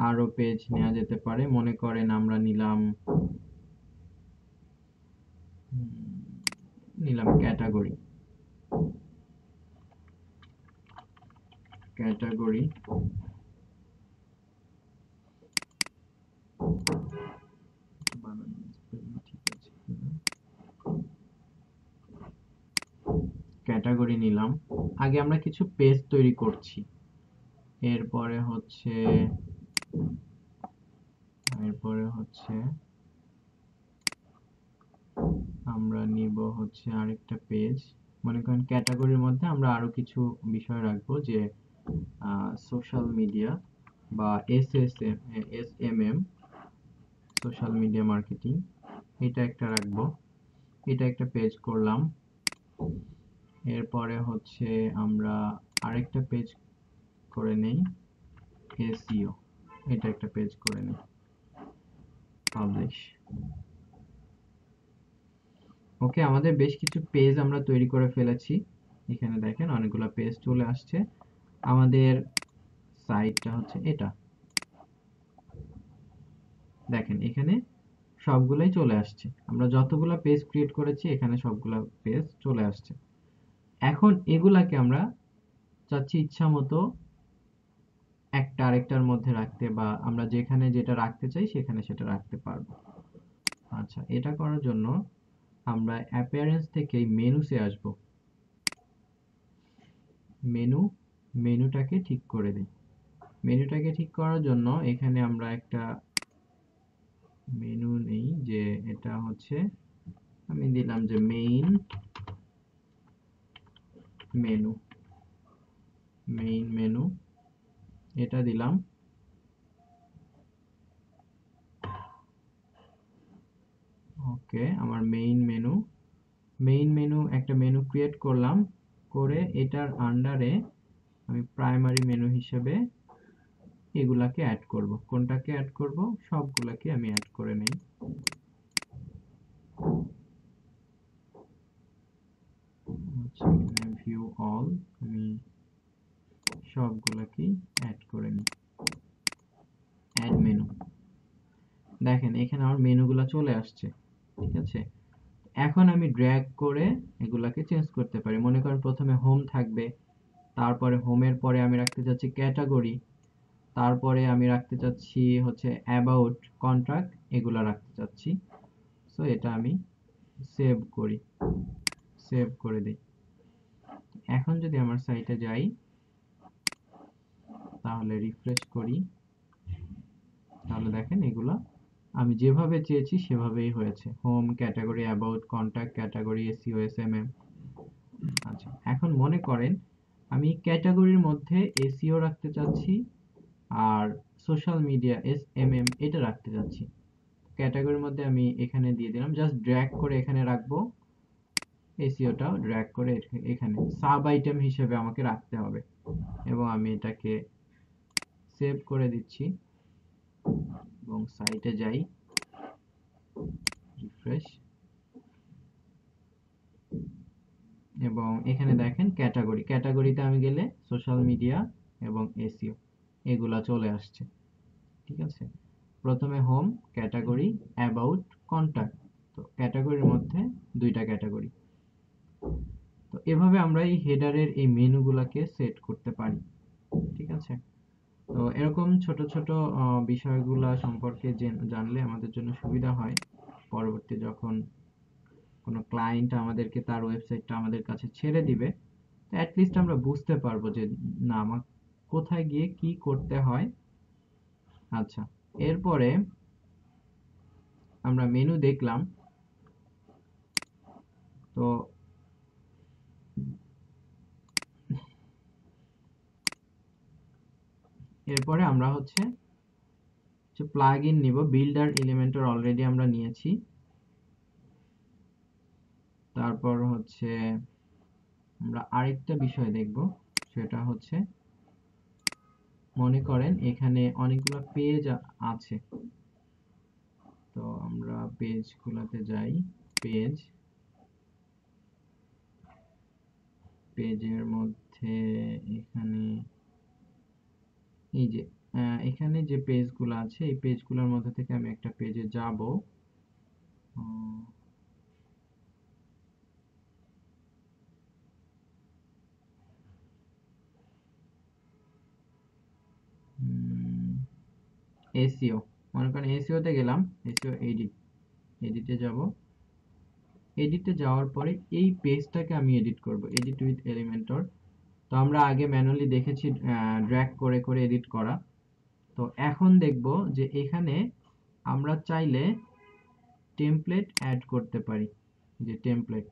আরো পেজ নেওয়া যেতে পারে। মনে করেন আমরা নিলাম ক্যাটাগরি, ক্যাটাগরি ক্যাটাগরি নিলাম। আগে আমরা কিছু পেজ তৈরি করছি। এরপরে হচ্ছে আমরা নিব হচ্ছে আরেকটা পেজ। মনে করেন ক্যাটাগরির মধ্যে আমরা আরো কিছু বিষয় রাখবো, যে সোশ্যাল মিডিয়া বা এসএমএম, সোশ্যাল মিডিয়া মার্কেটিং, এটা একটা রাখবো। এটা একটা পেজ করলাম। এরপরে হচ্ছে আমরা আরেকটা পেজ করে নেই, এসইও, এটা একটা পেজ করে নেই, পাবলিশ। ওকে, আমাদের বেশ কিছু পেজ আমরা তৈরি করে ফেলেছি। এখানে দেখেন অনেকগুলো পেজ চলে আসছে। আমাদের সাইটটা হচ্ছে এটা, দেখেন এখানে সবগুলাই চলে আসছে। আমরা যতগুলা পেজ ক্রিয়েট করেছি এখানে সবগুলা পেজ চলে আসছে। এখন এগুলাকে আমরা চাচ্ছি ইচ্ছা মতো একটা আরেকটার মধ্যে রাখতে, বা আমরা যেখানে যেটা রাখতে চাই সেখানে সেটা রাখতে পারবো। আচ্ছা, এটা করার জন্য আমরা অ্যাপিয়ারেন্স থেকে মেনুসে আসব। মেনু, মেনুটাকে ঠিক করে দিই। মেনুটাকে ঠিক করার জন্য এখানে আমরা একটা মেনু নেই, যে এটা হচ্ছে আমি দিলাম যে মেইন মেনু, মেইন মেনু এটা দিলাম। ওকে, আমার মেইন মেনু একটা মেনু ক্রিয়েট করলাম। করে এটার আন্ডারে আমি প্রাইমারি মেনু হিসেবে এগুলাকে অ্যাড করব। কোনটাকে অ্যাড করব? সবগুলাকে আমি অ্যাড করে নেই। আচ্ছা, এখানে ভিউ অল, আমি সবগুলাকেই অ্যাড করে নিই। অ্যাড মেনু, দেখেন এখানে আমার মেনুগুলা চলে আসছে। ঠিক আছে, এখন আমি ড্র্যাগ করে এগুলাকে চেঞ্জ করতে পারি। মনে করেন প্রথমে হোম থাকবে, তারপরে হোমের পরে আমি রাখতে চাচ্ছি ক্যাটাগরি, তারপরে আমি রাখতে চাচ্ছি হচ্ছে অ্যাবাউট, কন্ট্রাক্ট, এগুলা রাখতে চাচ্ছি। সো এটা আমি সেভ করি, সেভ করে দিই। এখন যদি আমার সাইটে যাই, তাহলে রিফ্রেশ করি, তাহলে দেখেন এগুলা আমি যেভাবে চেয়েছি সেভাবেই হয়েছে। Home, category, about, contact, category, SEO, SMM. আচ্ছা, এখন মনে করেন আমি ক্যাটাগরির মধ্যে এসইও রাখতে চাচ্ছি, আর সোশ্যাল মিডিয়া এসএমএম এটা রাখতে চাচ্ছি। ক্যাটাগরির মধ্যে আমি এখানে দিয়ে দিলাম, জাস্ট ড্র্যাগ করে এখানে রাখবো। এসইওটাও ড্র্যাগ করে এখানে সাব আইটেম হিসেবে আমাকে রাখতে হবে, এবং আমি এটাকে সেভ করে দিচ্ছি এবং সাইটে যাই, রিফ্রেশ। এবং এখানে দেখেন ক্যাটাগরিতে আমি গেলে সোশ্যাল মিডিয়া এবং এসইও এগুলা চলে আসছে। ঠিক আছে, প্রথমে হোম, ক্যাটাগরি, অ্যাবাউট, কন্টাক্ট। তো ক্যাটাগরির মধ্যে দুইটা ক্যাটাগরি। তো এভাবে আমরা এই হেডারের এই মেনুগুলাকে সেট করতে পারি। ঠিক আছে, তো এরকম ছোট ছোট বিষয়গুলা সম্পর্কে জানলে আমাদের জন্য সুবিধা হয়। পরবর্তী যখন কোনো ক্লায়েন্ট আমাদেরকে তার ওয়েবসাইটটা আমাদের কাছে ছেড়ে দিবে, তো অ্যাটলিস্ট আমরা বুঝতে পারবো যে না, আমার কোথায় গিয়ে কি করতে হয়। আচ্ছা, এরপরে আমরা মেনু দেখলাম। তো এরপরে আমরা হচ্ছে প্লাগ ইন নিব। বিল্ডার এলিমেন্টর অলরেডি আমরা নিয়েছি। তারপর হচ্ছে আমরা আরেকটা বিষয় দেখব, সেটা হচ্ছে মনে করেন এখানে অনেকগুলো পেজ আছে। তো আমরা পেজগুলোতে যাই। পেজ, পেজের মধ্যে এখানে এই যে এখানে যে পেজগুলো আছে, এই পেজগুলোর মধ্যে থেকে আমি একটা পেজে যাব। এসইও, মনে করেন এসইও তে গেলাম। এসইও এডিটে যাব। এডিটে যাওয়ার পরে এই পেজটাকে আমি এডিট করব, এডিট উইথ এলিমেন্টর। তো আমরা আগে ম্যানুয়ালি দেখেছি ড্র্যাগ করে করে এডিট করা। তো এখন দেখব যে এখানে আমরা চাইলে টেমপ্লেট অ্যাড করতে পারি। যে টেমপ্লেট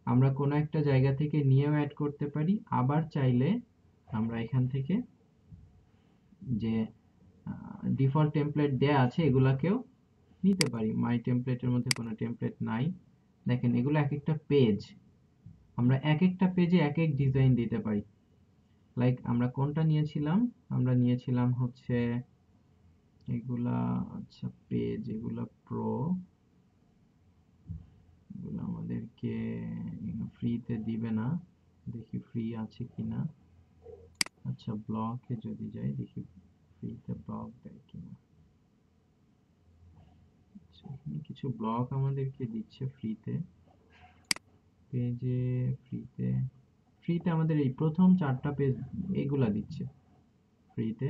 আমরা কোনো একটা জায়গা থেকে নিয়েও অ্যাড করতে পারি, আবার চাইলে আমরা এখান থেকে যে ডিফল্ট টেমপ্লেট দেয়া আছে এগুলাকেও নিতে পারি। মাই টেমপ্লেটের মধ্যে কোনো টেমপ্লেট নাই। দেখেন এগুলো এক একটা পেজ, আমরা এক একটা পেজে এক এক ডিজাইন দিতে পারি। লাইক আমরা কোনটা নিয়েছিলাম, আমরা নিয়েছিলাম হচ্ছে এগুলা। আচ্ছা, পেজ এগুলা প্রো, এগুলো আমাদেরকে ফ্রিতে দিবে না। দেখি ফ্রি আছে কিনা। আচ্ছা, ব্লকে যদি যাই দেখি ফ্রিতে ব্লক দেয় কিনা। আচ্ছা, এখানে কিছু ব্লক আমাদেরকে দিচ্ছে ফ্রিতে। পেজে ফ্রিতে, ফ্রিতে আমাদের এই প্রথম 4টা পেজ এগুলা দিচ্ছে ফ্রিতে।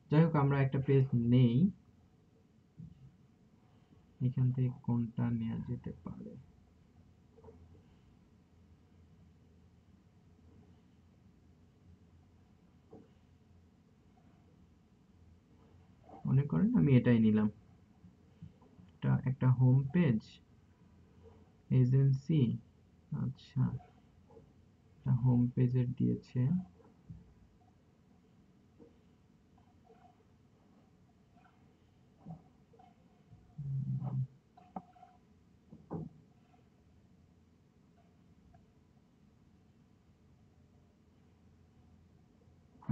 যাই হোক, আমরা একটা পেজ নেই। এখান থেকে কোনটা নেওয়া যেতে পারে। মনে করেন আমি এটাই নিলাম। এটা একটা হোম পেজ, এজেন্সি। আচ্ছা, এটা হোম পেজের দিয়েছে।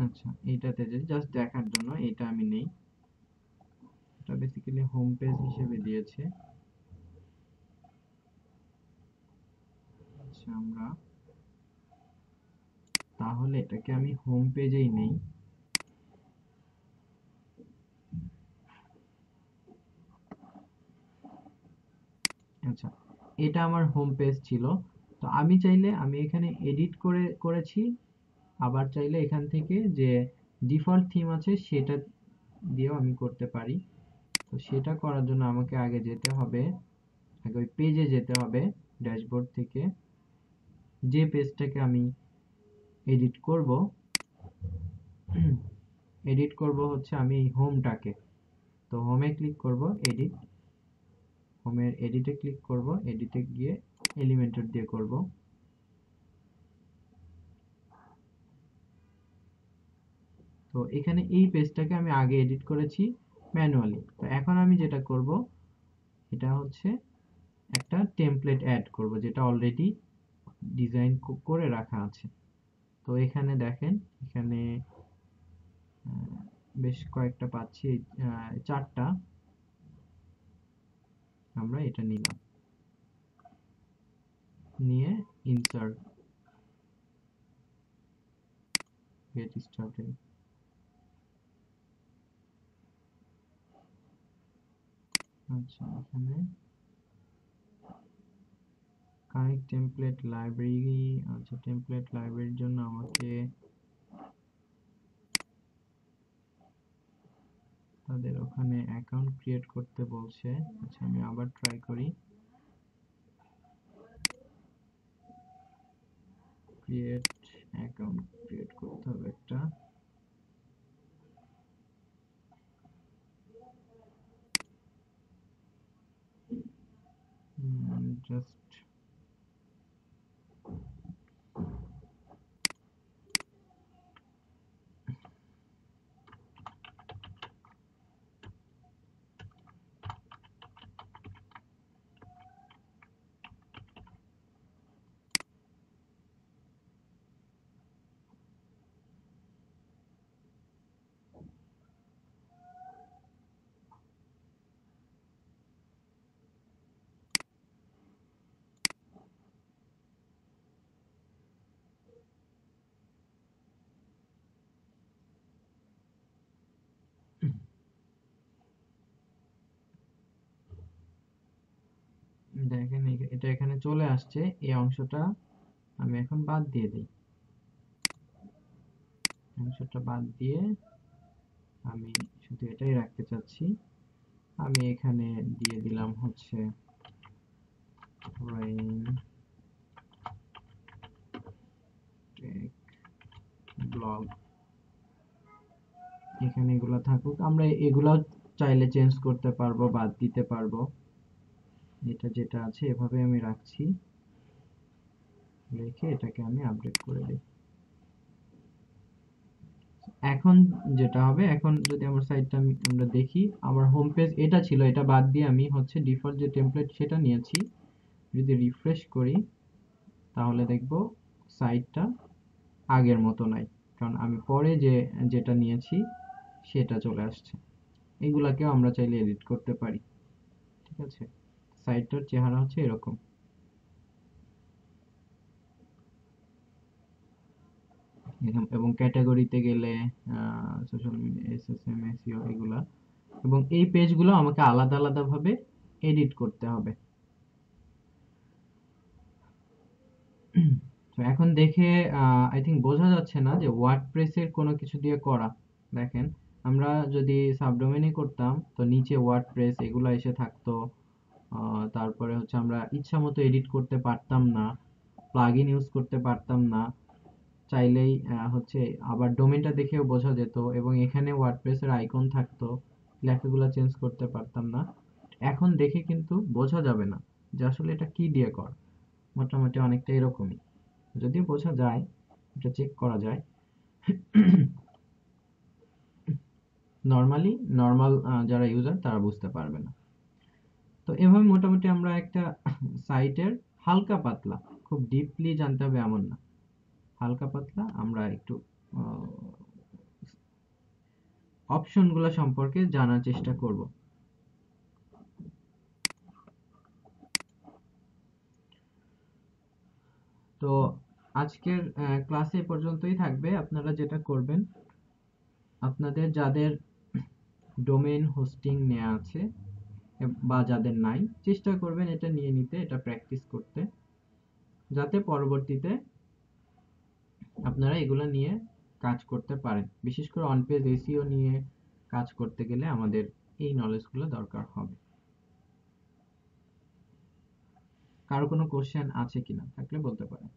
আচ্ছা, এইটাতে যে জাস্ট দেখার জন্য এটা আমি নেই। এটা বেসিক্যালি হোম পেজ হিসেবে দিয়েছে। আচ্ছা, আমরা তাহলে এটাকে আমি হোম পেজেই নেই। আচ্ছা, এটা আমার হোম পেজ ছিল। তো আমি চাইলে আমি এখানে এডিট করেছি, আবার চাইলে এখান থেকে যে ডিফল্ট থিম আছে সেটা দিয়েও আমি করতে পারি। তো সেটা করার জন্য আমাকে আগে যেতে হবে, আগে ওই পেজে যেতে হবে। ড্যাশবোর্ড থেকে যে পেজটাকে আমি এডিট করব, এডিট করব হচ্ছে আমি এই হোমটাকে। তো হোমে ক্লিক করব, এডিট, হোমের এডিটে ক্লিক করব, এডিটে গিয়ে এলিমেন্টর দিয়ে করব। তো এখানে এই পেজটাকে আমি আগে এডিট করেছি ম্যানুয়ালি। তো এখন আমি যেটা করব, এটা হচ্ছে একটা টেমপ্লেট অ্যাড করব যেটা অলরেডি ডিজাইন করে রাখা আছে। তো এখানে দেখেন, এখানে বেশ কয়েকটা পাচ্ছি, 4টা। আমরা এটা নিলাম, নিয়ে ইনসার্ট, গেট স্টার্টেড। আচ্ছা, এখানে কানেক্ট টেমপ্লেট লাইব্রেরি। আচ্ছা, টেমপ্লেট লাইব্রেরির জন্য আমাকে তাদের ওখানে অ্যাকাউন্ট ক্রিয়েট করতে বলছে। আচ্ছা, আমি আবার ট্রাই করি। ক্রিয়েট অ্যাকাউন্ট ক্রিয়েট করতে হবে একটা। জাস্ট দেখেন এটা এখানে চলে আসছে। এই অংশটা আমি এখন বাদ দিয়ে দিই। অংশটা বাদ দিয়ে আমি শুধু এটাই রাখতে চাচ্ছি। আমি এখানে দিয়ে দিলাম হচ্ছে rain tech blog। এখানে এগুলা থাকুক, আমরা এগুলাও চাইলে চেঞ্জ করতে পারবো, বাদ দিতে পারবো। এটা যেটা আছে এভাবে আমি রাখছি, রেখে এটাকে আমি আপডেট করে দিই। এখন যেটা হবে, এখন যদি আমার সাইটটা আমরা দেখি, আমার হোম পেজ এটা ছিল, এটা বাদ দিয়ে আমি হচ্ছে ডিফল্ট যে টেমপ্লেট সেটা নিয়েছি। যদি রিফ্রেশ করি তাহলে দেখব সাইটটা আগের মতো নাই, কারণ আমি পরে যেটা নিয়েছি সেটা চলে আসছে। এগুলাকেও আমরা চাইলে এডিট করতে পারি। ঠিক আছে, সাইটটার চেহারা হচ্ছে এরকম। এবং ক্যাটাগরিতে গেলে সোশ্যাল মিডিয়া, এসএসএম, এসইও এগুলা, এবং এই পেজগুলো আমাকে আলাদা আলাদা ভাবে এডিট করতে হবে। তো এখন দেখে আই থিঙ্ক বোঝা যাচ্ছে না যে ওয়ার্ডপ্রেসের কোনো কিছু দিয়ে করা। দেখেন, আমরা যদি সাবডোমেইনে করতাম তো নিচে ওয়ার্ডপ্রেস এগুলো এসে থাকতো। তারপরে হচ্ছে আমরা ইচ্ছা মতো এডিট করতে পারতাম না, প্লাগইন ইউজ করতে পারতাম না। চাইলেই হচ্ছে আবার ডোমেনটা দেখেও বোঝা যেত, এবং এখানে ওয়ার্ডপ্রেসের আইকন থাকতো, লেখাগুলো চেঞ্জ করতে পারতাম না। এখন দেখে কিন্তু বোঝা যাবে না যে আসলে এটা কি দিয়ে কর। মোটামুটি অনেকটা এরকমই, যদিও বোঝা যায়, এটা চেক করা যায়। নর্মাল যারা ইউজার তারা বুঝতে পারবে না। তো এভাবে মোটামুটি আমরা একটা সাইটের হালকা পাতলা, খুব ডিপলি জানতে হবে এমন না, হালকা পাতলা আমরা একটু অপশনগুলো সম্পর্কে জানার চেষ্টা করব। তো আজকের ক্লাসে এ পর্যন্তই থাকবে। আপনারা যেটা করবেন, আপনাদের যাদের ডোমেইন হোস্টিং নেওয়া আছে বা যাদের নাই, চেষ্টা করবেন এটা নিয়ে নিতে, এটা প্র্যাকটিস করতে, যাতে পরবর্তীতে আপনারা এগুলো নিয়ে কাজ করতে পারেন। বিশেষ করে অন পেজ এসইও নিয়ে কাজ করতে গেলে আমাদের এই নলেজগুলো দরকার হবে। কারো কোনো কোশ্চেন আছে কিনা, থাকলে বলতে পারেন।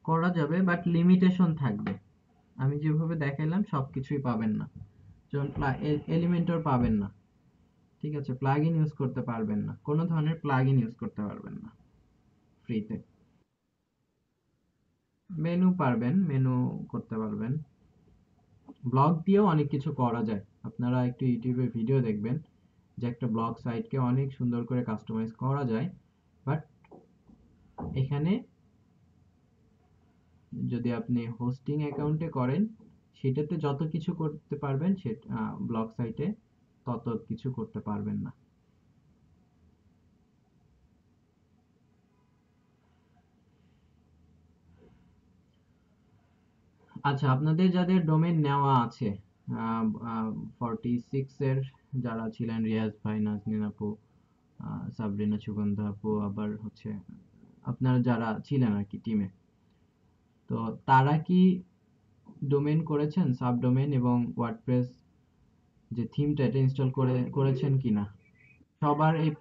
করা যাবে, বাট লিমিটেশন থাকবে। আমি যেভাবে দেখাইলাম সবকিছুই পাবেন না। যেমন এলিমেন্টর পাবেন না, ঠিক আছে, প্লাগইন ইউজ করতে পারবেন না, কোনো ধরনের প্লাগইন ইউজ করতে পারবেন না ফ্রিতে। মেনু পারবেন, মেনু করতে পারবেন। ব্লগ দিয়েও অনেক কিছু করা যায়, আপনারা একটু ইউটিউবে ভিডিও দেখবেন, যে একটা ব্লগ সাইটকে অনেক সুন্দর করে কাস্টমাইজ করা যায়, বাট এখানে যদি আপনি হোস্টিং অ্যাকাউন্টে করেন, সেটাতে যত কিছু করতে পারবেন সেটা ব্লগ সাইটে তত কিছু করতে পারবেন না। আচ্ছা, আপনাদের যাদের ডোমেন নেওয়া আছে, 46 এর যারা ছিলেন, রিয়াজ ভাই, নাজনীন আপু, সাবরিনা, সুগন্ধা আপু, আবার হচ্ছে আপনারা যারা ছিলেন আর কি টিমে, তো তারা কি ডোমেন করেছেন, সাবডোমেন এবং ওয়ার্ডপ্রেস যে থিমটা এটা ইনস্টল করেছেন কিনা? সবার এই,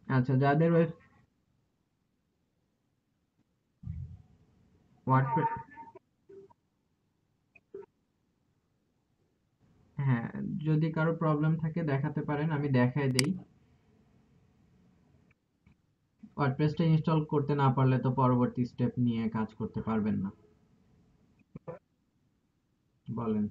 আচ্ছা, যাদের ওয়ার্ডপ্রেস, হ্যাঁ, যদি কারো প্রবলেম থাকে দেখাতে পারেন, আমি দেখাই দেই। ওয়ার্ডপ্রেসটা ইনস্টল করতে না পারলে তো পরবর্তী স্টেপ নিয়ে কাজ করতে পারবেন না। বলেন।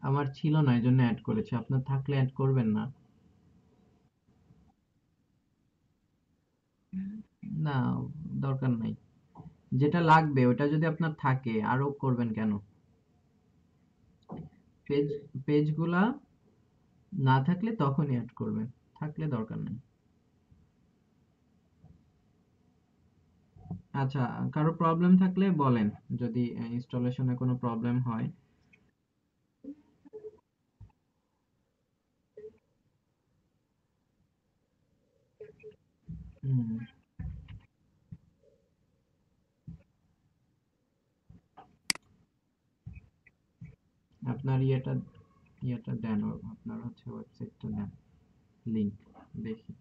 আমার ছিল না, এই জন্য অ্যাড করেছি। আপনার থাকলে অ্যাড করবেন না? না, দরকার নাই। যেটা লাগবে ওটা যদি আপনার থাকে আরো করবেন কেন? পেজ পেজগুলা না থাকলে তখনই অ্যাড করবেন, থাকলে দরকার নেই। আচ্ছা, কারো প্রবলেম থাকলে বলেন, যদি ইনস্টলেশনে কোনো প্রবলেম হয়। হুম, আপনার ইয়েটা দেন, আপনার হচ্ছে ওয়েবসাইটটা দেন, লিংক দেখি।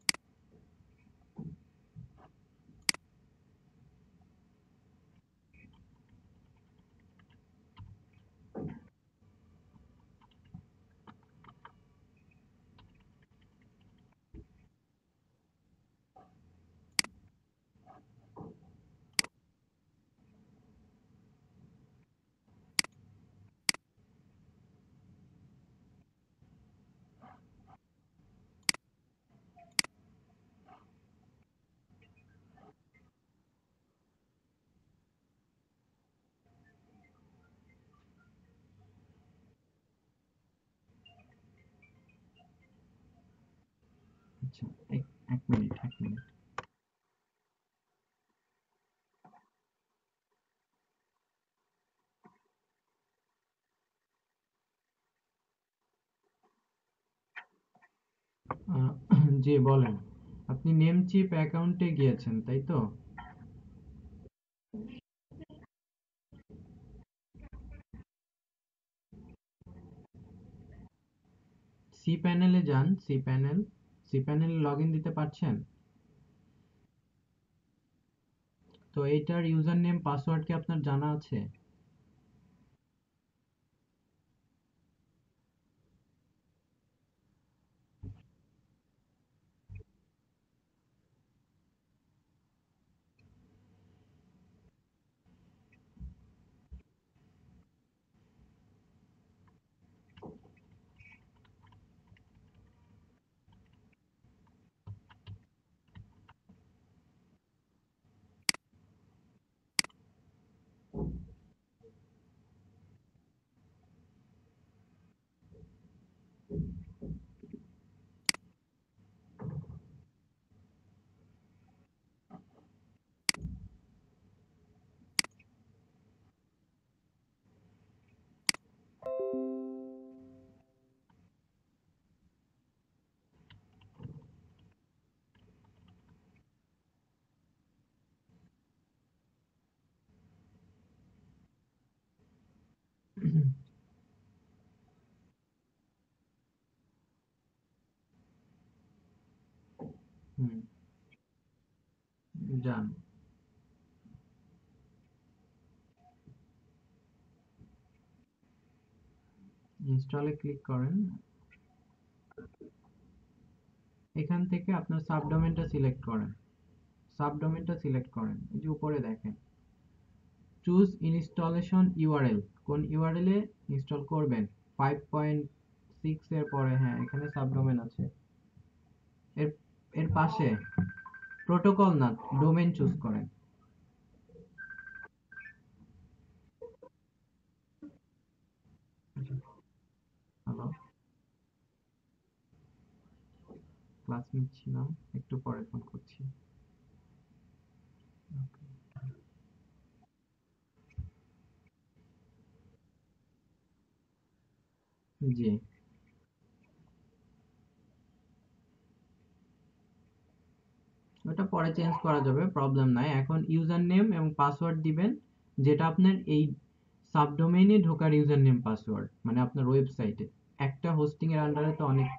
আচ্ছা, এক এক মিনিট, এক মিনিট। আহ, জি বলেন। আপনি নেমচিপ অ্যাকাউন্টে গিয়েছেন, তাই তো? সি প্যানেলে যান, সি প্যানেলে লগ ইন দিতে পারছেন? তো এইটার ইউজার নেম পাসওয়ার্ড কি আপনার জানা আছে? হুম, যান। ইনস্টলে ক্লিক করেন। এখান থেকে আপনার সাবডোমেনটা সিলেক্ট করেন। সাবডোমেনটা সিলেক্ট করেন, এই যে উপরে দেখেন চুজ ইনস্টলেশন ইউআরএল, কোন ইউআরএল এ ইনস্টল করবেন। 5.6 এর পরে, হ্যাঁ এখানে সাবডোমেন আছে। এর এর পাশে প্রোটোকল না ডোমেন চুজ করেন। হ্যালো, ক্লাস নিচ্ছিলাম, একটু পরে ফোন করছি। জি, ওটা পরে চেঞ্জ করা যাবে, প্রবলেম নাই। এখন ইউজার নেম এবং পাসওয়ার্ড দিবেন, যেটা আপনার এই সাবডোমেইনে ঢোকার ইউজার নেম পাসওয়ার্ড, মানে আপনার ওয়েবসাইটে। একটা হোস্টিং এর আন্ডারে তো অনেক,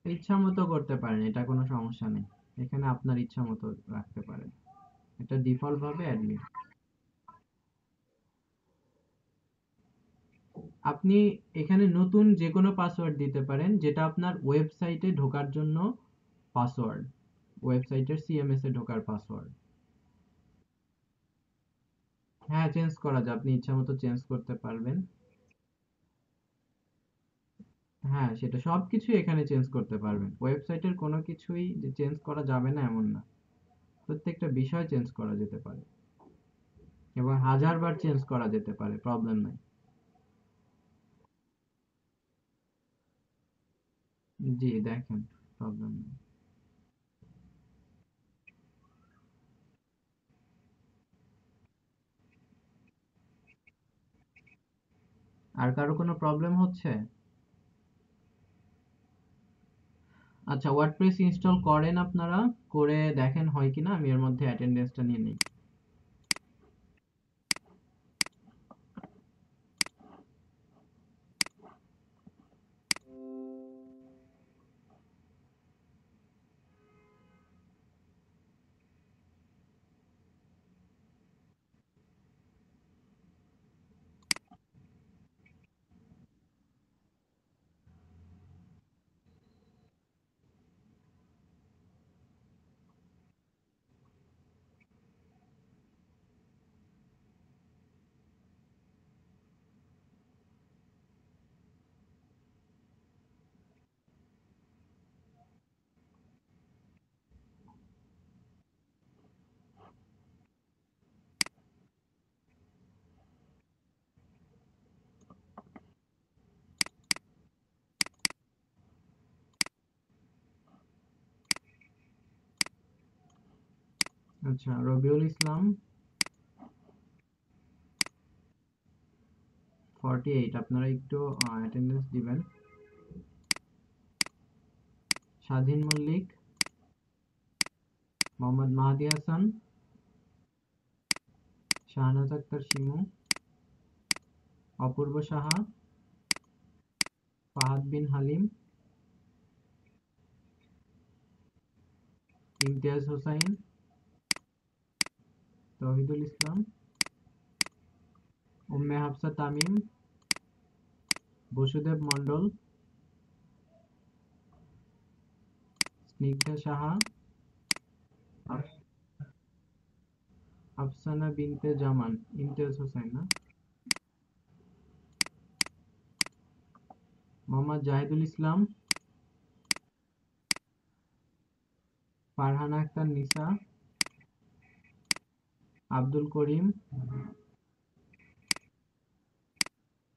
ইচ্ছা মতো করতে পারেন, এটা কোনো সমস্যা নেই। এখানে আপনার ইচ্ছা মতো রাখতে পারেন, এটা ডিফল্ট ভাবে অ্যাডমিন। আপনি এখানে নতুন যে কোনো পাসওয়ার্ড দিতে পারেন, যেটা আপনার ওয়েবসাইটে ঢোকার জন্য পাসওয়ার্ড, ওয়েবসাইটের সিএমএস এ ঢোকার পাসওয়ার্ড। হ্যাঁ, চেঞ্জ করা যায়, আপনি ইচ্ছা মতো চেঞ্জ করতে পারবেন। হ্যাঁ, সেটা সবকিছু এখানে চেঞ্জ করতে পারবেন। ওয়েবসাইটের কোনো কিছুই যে চেঞ্জ করা যাবে না এমন না, প্রত্যেকটা বিষয় চেঞ্জ করা যেতে পারে, এবং হাজারবার চেঞ্জ করা যেতে পারে, প্রবলেম নাই। জি দেখেন, প্রবলেম নেই। আর কারো কোনো প্রবলেম হচ্ছে? আচ্ছা, ওয়ার্ডপ্রেস ইনস্টল করেন আপনারা, করে দেখেন হয় কিনা, আমি এর মধ্যে অ্যাটেন্ডেন্সটা নিয়ে নিই। আচ্ছা, রবিউল ইসলাম 48, আপনারা একটু অ্যাটেন্ডেন্স দিবেন। স্বাধীন মল্লিক, মোহাম্মদ মাহাদি হাসান, শাহনাজ আক্তার শিমু, অপূর্ব সাহা, ফাহাদ বিন হালিম, ইমতিয়াজ হোসাইন, তৌহিদুল ইসলাম, উম্মে হাফসা তামিম, বসুদেব মন্ডল, স্নিগ্ধা সাহা, আফ- আফসানা বিনতে জামান, ইমতিয়াজ হোসেন না, মোহাম্মদ জাহিদুল ইসলাম, ফারহানা আক্তার নিসা, আব্দুল করিম,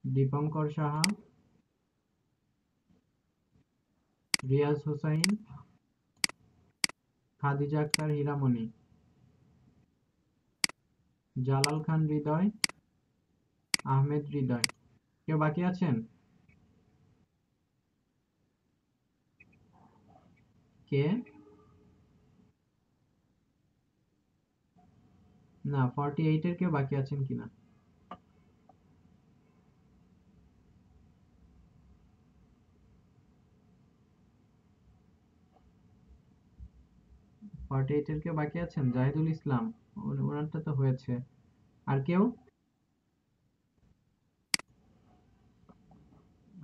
দীপঙ্কর সাহা, রিয়াজ হোসাইন, খাদিজা আক্তার হীরামণি, জালাল খান হৃদয়, আহমেদ হৃদয়। কেউ বাকি আছেন? কে? না, 48 এর কেউ বাকি আছেন কিনা? 48 এর কেউ বাকি আছেন? জাহিদুল ইসলাম, ওনারটা তো হয়েছে। আর কেউ?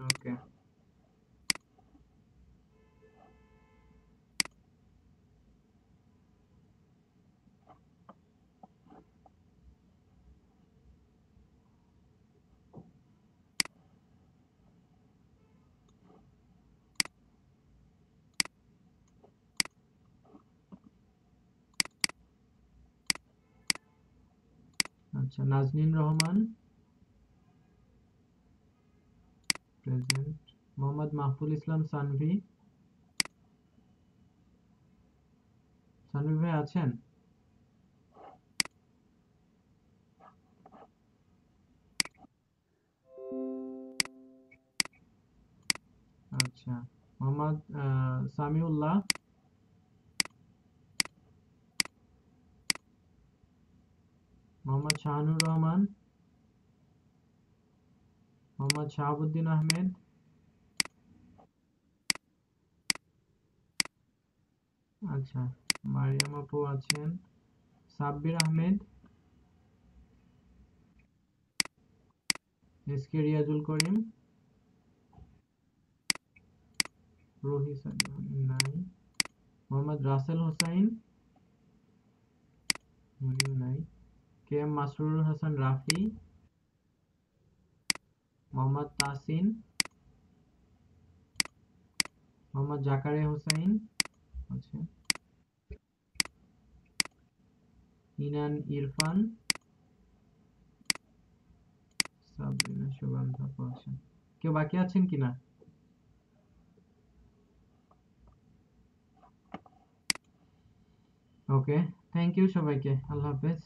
ওকে। আচ্ছা, নাজনীন রহমান প্রেজেন্ট। মোহাম্মদ মাহফুল ইসলাম সানভি। সানভি ভাই আছেন? আচ্ছা, মোহাম্মদ সামিউল্লাহ। মোহাম্মদ শাহানুর রহমান। মোহাম্মদ শাহাবুদ্দিন আহমেদ। আচ্ছা, মারিয়াম আপু আছেন। সাব্বির আহমেদ। S K Riazul Karim. রুহি সালিম নাই। মোহাম্মদ রাসেল হোসাইন। উনিও নাই। K M Masrur Hasan Rafi. মোহাম্মদ তাসিন। মোহাম্মদ জাকারিয়া হোসাইন আছে। ইনান ইরফান। সাবরিনা সুগন্ধা আপু আছেন। কেউ বাকি আছেন কিনা? ওকে, থ্যাংক ইউ সবাইকে, আল্লাহ হাফেজ।